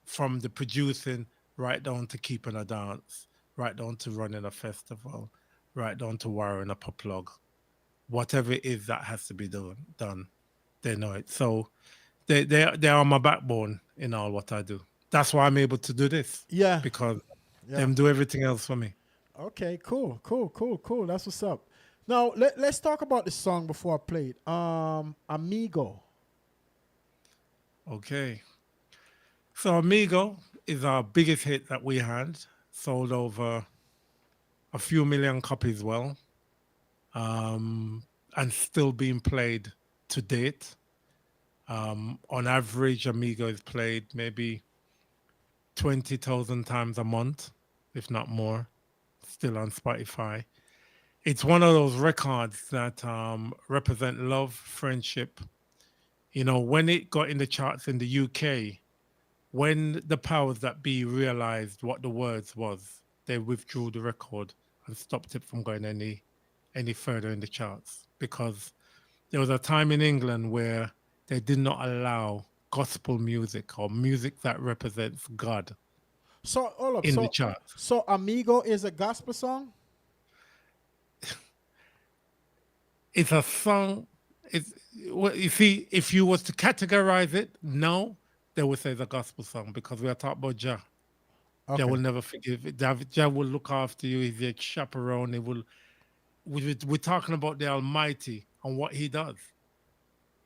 [SPEAKER 4] from the producing right down to keeping a dance, right down to running a festival, right down to wiring up a plug. Whatever it is that has to be done, they know it. So they are my backbone in all what I do. That's why I'm able to do this.
[SPEAKER 3] Yeah.
[SPEAKER 4] Because them do everything else for me.
[SPEAKER 3] Okay, cool. That's what's up. Now let's talk about the song before I play it. Amigo.
[SPEAKER 4] Okay. So Amigo is our biggest hit that we had. Sold over a few million copies and still being played to date. On average, Amigo is played maybe 20,000 times a month, if not more, still on Spotify. It's one of those records that represent love, friendship. You know, when it got in the charts in the UK, when the powers that be realized what the words was, they withdrew the record and stopped it from going any further in the charts, because there was a time in England where they did not allow gospel music or music that represents God
[SPEAKER 3] So hold up.
[SPEAKER 4] in the charts.
[SPEAKER 3] So Amigo is a gospel song?
[SPEAKER 4] It's a song. You see, if you was to categorize it, no, they would say it's a gospel song, because we are talking about Jah.
[SPEAKER 3] Okay.
[SPEAKER 4] Jah will never forgive. Jah will look after you. He's your chaperone. We're talking about the Almighty and what He does.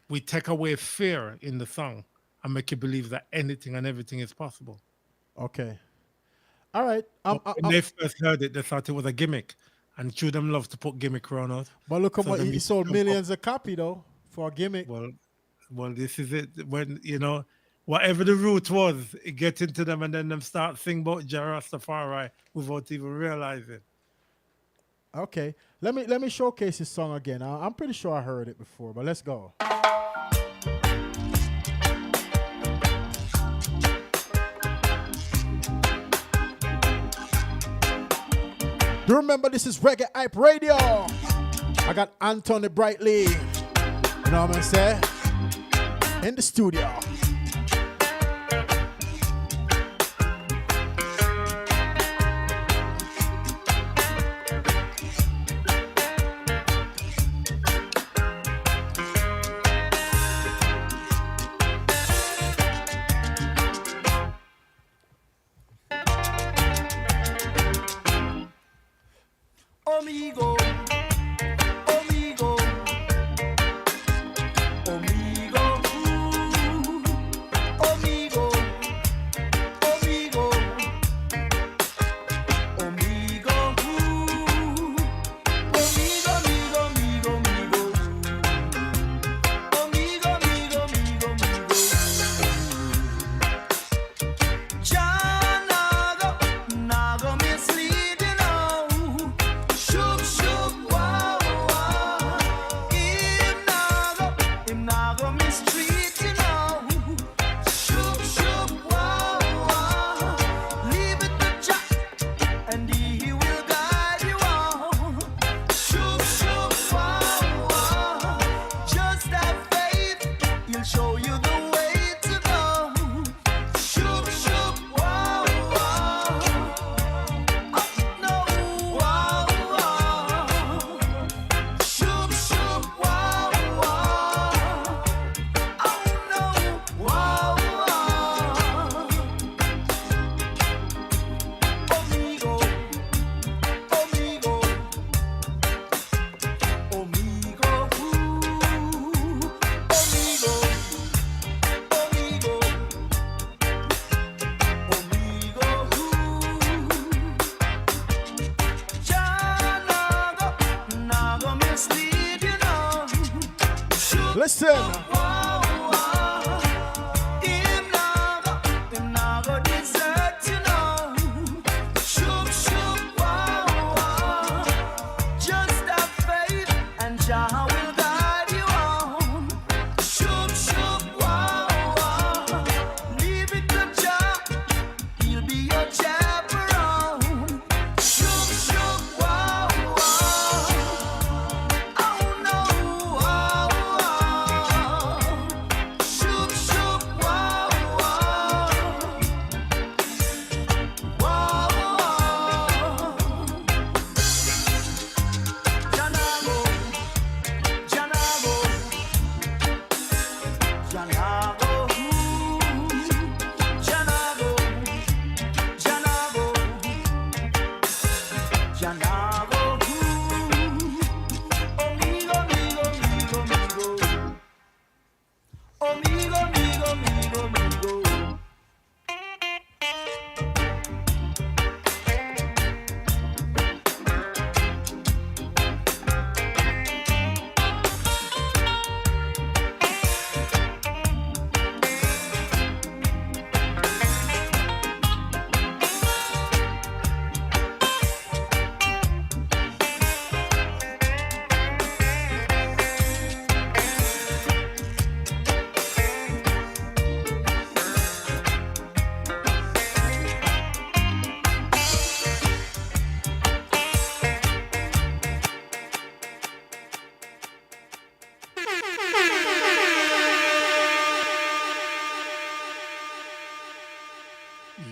[SPEAKER 4] We take away fear in the song and make you believe that anything and everything is possible.
[SPEAKER 3] Okay. All right.
[SPEAKER 4] When they first heard it, they thought it was a gimmick. And them love to put gimmick around us.
[SPEAKER 3] But look at
[SPEAKER 4] So
[SPEAKER 3] what
[SPEAKER 4] them
[SPEAKER 3] he
[SPEAKER 4] used to
[SPEAKER 3] sold
[SPEAKER 4] jump
[SPEAKER 3] millions of copy though for a gimmick.
[SPEAKER 4] Well, this is it. When, you know, whatever the root was, it get into them and then them start sing about Jah Rastafari without even realizing.
[SPEAKER 3] Okay. Let me showcase this song again. I'm pretty sure I heard it before, but let's go. Do you remember this is Reggae Hype Radio? I got Anthony Brightly. You know what I'm saying? In the studio.
[SPEAKER 1] Amigo, amigo, amigo, amigo, amigo, amigo, amigo, amigo, amigo, amigo, amigo. Jah nago mislead you now. Shoop, shoop.
[SPEAKER 3] Listen.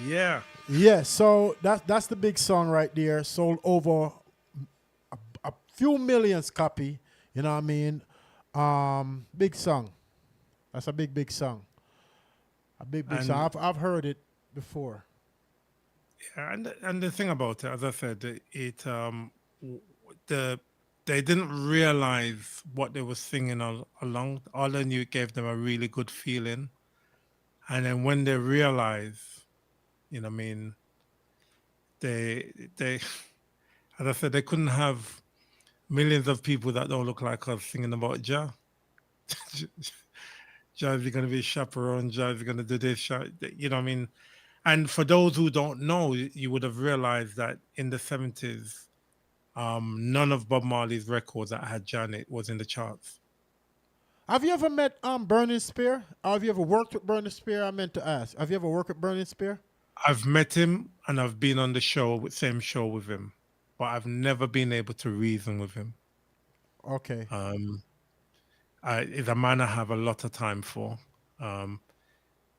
[SPEAKER 4] Yeah.
[SPEAKER 3] Yeah, so that's the big song right there. Sold over a few millions copy. You know what I mean? Big song. That's a big song. A big song.
[SPEAKER 4] And
[SPEAKER 3] I've heard it before.
[SPEAKER 4] yeah, and the thing about it, as I said, w- the they didn't realize what they were singing along. All they knew it gave them a really good feeling, and then when they realize, I mean, they, as I said, they couldn't have millions of people that don't look like us singing about Jah. Jah is going to be a chaperone. Jah is going to do this. You know what I mean? And for those who don't know, you would have realized that in the 70s, none of Bob Marley's records that had Janet was in the charts.
[SPEAKER 3] Have you ever met Burning Spear? Or have you ever worked with Burning Spear? I meant to ask. Have you ever worked with Burning Spear?
[SPEAKER 4] I've met him and I've been on the same show with him, but I've never been able to reason with him.
[SPEAKER 3] Okay.
[SPEAKER 4] He's a man I have a lot of time for. Um,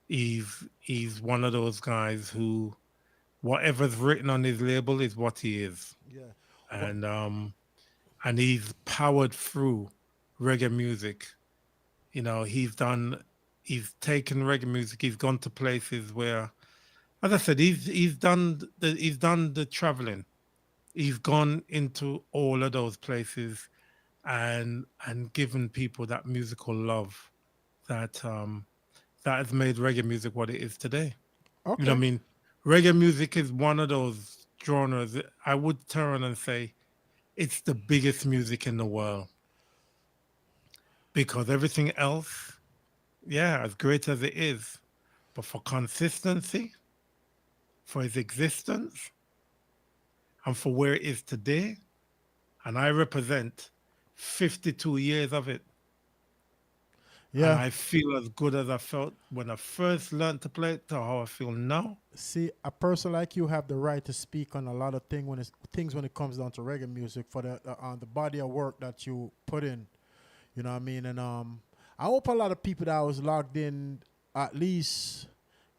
[SPEAKER 4] he's one of those guys who whatever's written on his label is what he is,
[SPEAKER 3] Yeah.
[SPEAKER 4] and he's powered through reggae music. He's taken reggae music. He's gone to places where, as I said, he's done the traveling. He's gone into all of those places and given people that musical love that has made reggae music what it is today. You know what I
[SPEAKER 3] Okay.
[SPEAKER 4] mean? Reggae music is one of those genres that I would turn and say it's the biggest music in the world because everything else, yeah, as great as it is, but for consistency, for its existence, and for where it is today, and I represent 52 years of it. And
[SPEAKER 3] Yeah.
[SPEAKER 4] I feel as good as I felt when I first learned to play it to how I feel now.
[SPEAKER 3] See, a person like you have the right to speak on a lot of things when it comes down to reggae music for the body of work that you put in. You know what I mean? And I hope a lot of people that was logged in at least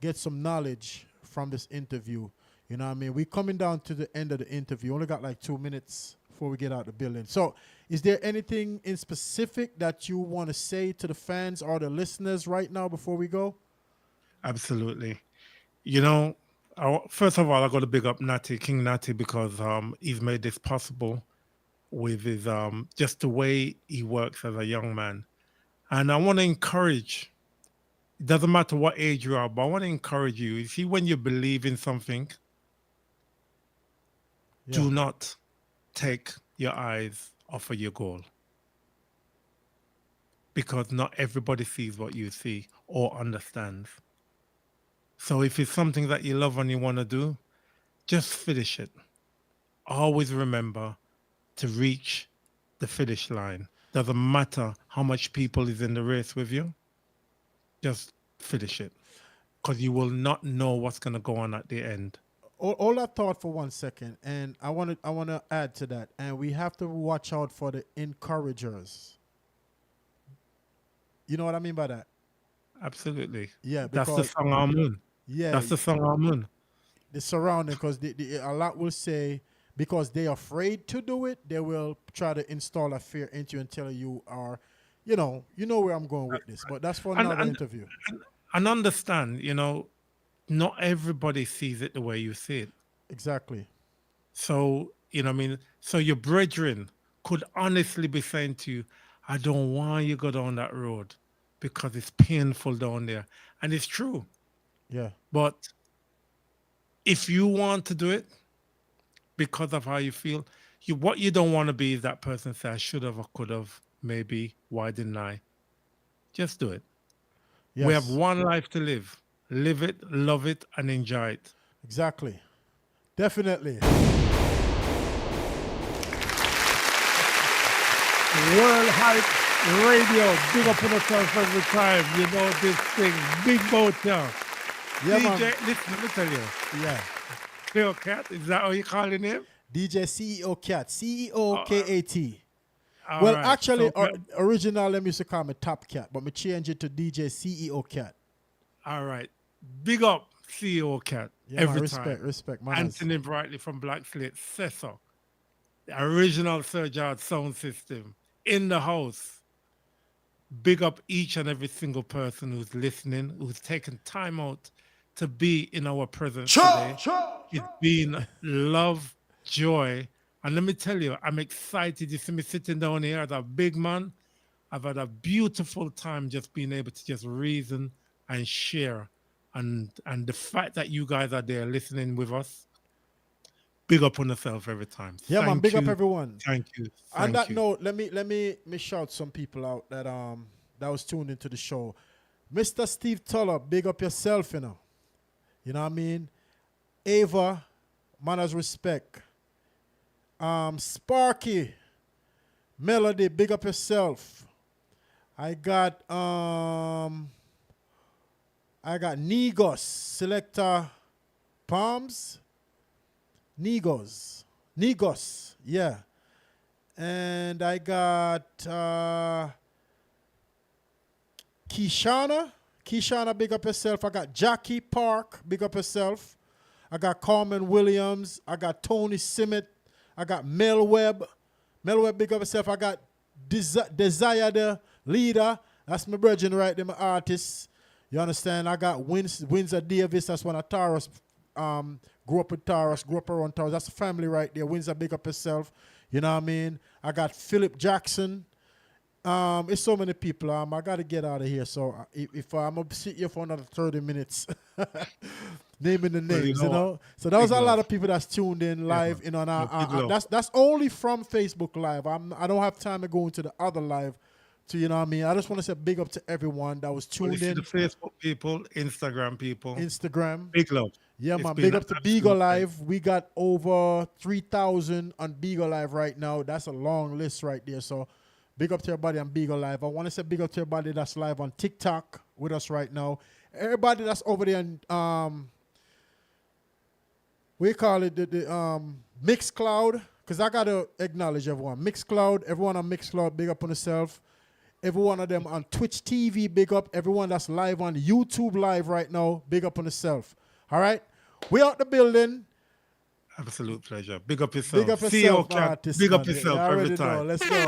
[SPEAKER 3] get some knowledge from this interview. You know what I mean? We're coming down to the end of the interview. Only got like 2 minutes before we get out the building. So is there anything in specific that you want to say to the fans or the listeners right now before we go?
[SPEAKER 4] Absolutely. You know, first of all, I got to big up Natty, King Natty, because he's made this possible with his just the way he works as a young man. And I want to encourage, it doesn't matter what age you are, but I want to encourage you. You see, when you believe in something,
[SPEAKER 3] Yeah.
[SPEAKER 4] do not take your eyes off of your goal. because not everybody sees what you see or understands. So if it's something that you love and you want to do, just finish it. Always remember to reach the finish line. Doesn't matter how much people is in the race with you. Just finish it, because you will not know what's going to go on at the end.
[SPEAKER 3] All that thought for 1 second, and I want to add to that, and we have to watch out for the encouragers. You know what I mean by that?
[SPEAKER 4] Absolutely.
[SPEAKER 3] Yeah,
[SPEAKER 4] That's the
[SPEAKER 3] because
[SPEAKER 4] song Amun.
[SPEAKER 3] yeah,
[SPEAKER 4] That's the song Amun.
[SPEAKER 3] the surrounding, because a lot will say because they're afraid to do it, they will try to install a fear into you and tell you are, you know where I'm going with this. But that's for another interview.
[SPEAKER 4] And understand, not everybody sees it the way you see it.
[SPEAKER 3] Exactly.
[SPEAKER 4] So, so your brethren could honestly be saying to you, I don't want you to go down that road because it's painful down there. And it's true.
[SPEAKER 3] Yeah.
[SPEAKER 4] But if you want to do it because of how you feel, what you don't want to be is that person say, I should have or could have, maybe, why didn't I? Just do it.
[SPEAKER 3] Yes.
[SPEAKER 4] We have one life to live. Live it, love it, and enjoy it.
[SPEAKER 3] Exactly. Definitely.
[SPEAKER 4] World Hype Radio. Big up on yourself every time. You know this thing. Big motor.
[SPEAKER 3] Yeah,
[SPEAKER 4] DJ,
[SPEAKER 3] man.
[SPEAKER 4] listen, let me tell you.
[SPEAKER 3] Yeah.
[SPEAKER 4] Ceokat, is that how you calling him?
[SPEAKER 3] DJ Ceokat. Ceokat.
[SPEAKER 4] All
[SPEAKER 3] Well,
[SPEAKER 4] right.
[SPEAKER 3] actually,
[SPEAKER 4] So,
[SPEAKER 3] original, them used to call me Top Cat, but me change it to DJ Ceokat.
[SPEAKER 4] all right. Big up Ceokat
[SPEAKER 3] Yeah,
[SPEAKER 4] every
[SPEAKER 3] man,
[SPEAKER 4] time.
[SPEAKER 3] respect, man.
[SPEAKER 4] Anthony Brightly from Black Slate, Cesar. The original Sir George sound system in the house. Big up each and every single person who's listening, who's taken time out to be in our presence today. It's been love, joy. And let me tell you, I'm excited. You see me sitting down here as a big man. I've had a beautiful time just being able to just reason and share. And the fact that you guys are there listening with us, big up on yourself every time.
[SPEAKER 3] Yeah, man, big up
[SPEAKER 4] you.
[SPEAKER 3] everyone.
[SPEAKER 4] Thank you.
[SPEAKER 3] On
[SPEAKER 4] Thank
[SPEAKER 3] that
[SPEAKER 4] you.
[SPEAKER 3] note, let me shout some people out that was tuned into the show. Mr. Steve Tuller, big up yourself, You know what I mean? Ava, manners respect. Sparky, Melody, big up yourself. I got Negos, Selector Palms. Negos, yeah. And I got Kishana, big up yourself. I got Jackie Park, big up yourself. I got Carmen Williams. I got Tony Simmet. I got Mel Webb, big up yourself. I got Desire the Leader. That's my brethren right there, my artist. You understand? I got Windsor Davis. That's one of Taurus. Grew up with Taurus, grew up around Taurus. That's a family right there. Windsor, big up yourself. You know what I mean? I got Philip Jackson. It's so many people. I got to get out of here. So if I'm going to sit here for another 30 minutes, naming the names, So that was a lot of people that's tuned in live. And that's only from Facebook Live. I don't have time to go into the other live. To, you know what I mean? I just want to say big up to everyone that was tuned in.
[SPEAKER 4] The Facebook people, Instagram people.
[SPEAKER 3] Big
[SPEAKER 4] love.
[SPEAKER 3] Yeah, man. Big up to Beagle Live. We got over 3,000 on Beagle Live right now. That's a long list right there. So big up to everybody on Beagle Live. I want to say big up to everybody that's live on TikTok with us right now. Everybody that's over there on, we call it the Mixcloud, because I got to acknowledge everyone. Mixcloud, everyone on Mixcloud, big up on yourself. Every one of them on Twitch TV, big up. Everyone that's live on YouTube Live right now, big up on yourself. All right? We out the building.
[SPEAKER 4] Absolute pleasure. Big up yourself.
[SPEAKER 3] Big up yourself, artist,
[SPEAKER 4] big up
[SPEAKER 3] man.
[SPEAKER 4] yourself
[SPEAKER 3] You
[SPEAKER 4] every time.
[SPEAKER 3] know. Let's go.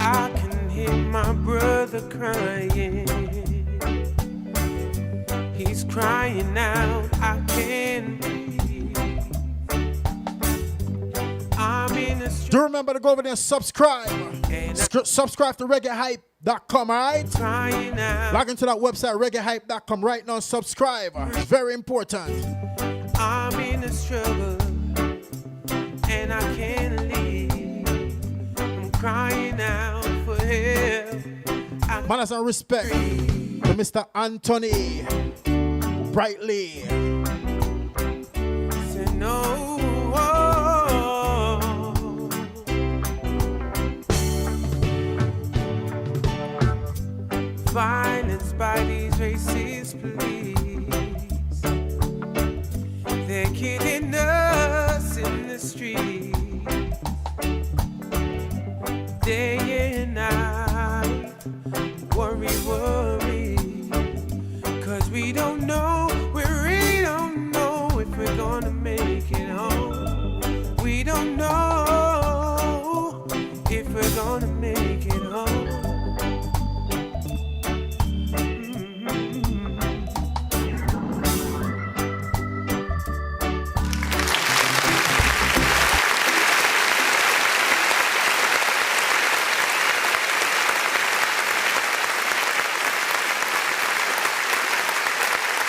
[SPEAKER 1] I can hear my brother crying. He's crying out, I can't breathe. I'm in
[SPEAKER 3] Do remember to go over there and subscribe. Subscribe to reggaehype.com, alright? Log into that website, reggaehype.com, right now. Subscribe. It's very important.
[SPEAKER 1] I'm in a struggle and I can't leave. I'm crying out for help.
[SPEAKER 3] Manners and respect to Mr. Anthony Brightly.
[SPEAKER 1] Say no. Violence by these racist police. They're killing us in the street. Day and night. Worry, worry. Cause we don't know, we really don't know if we're gonna make it home. We don't know if we're gonna make it home.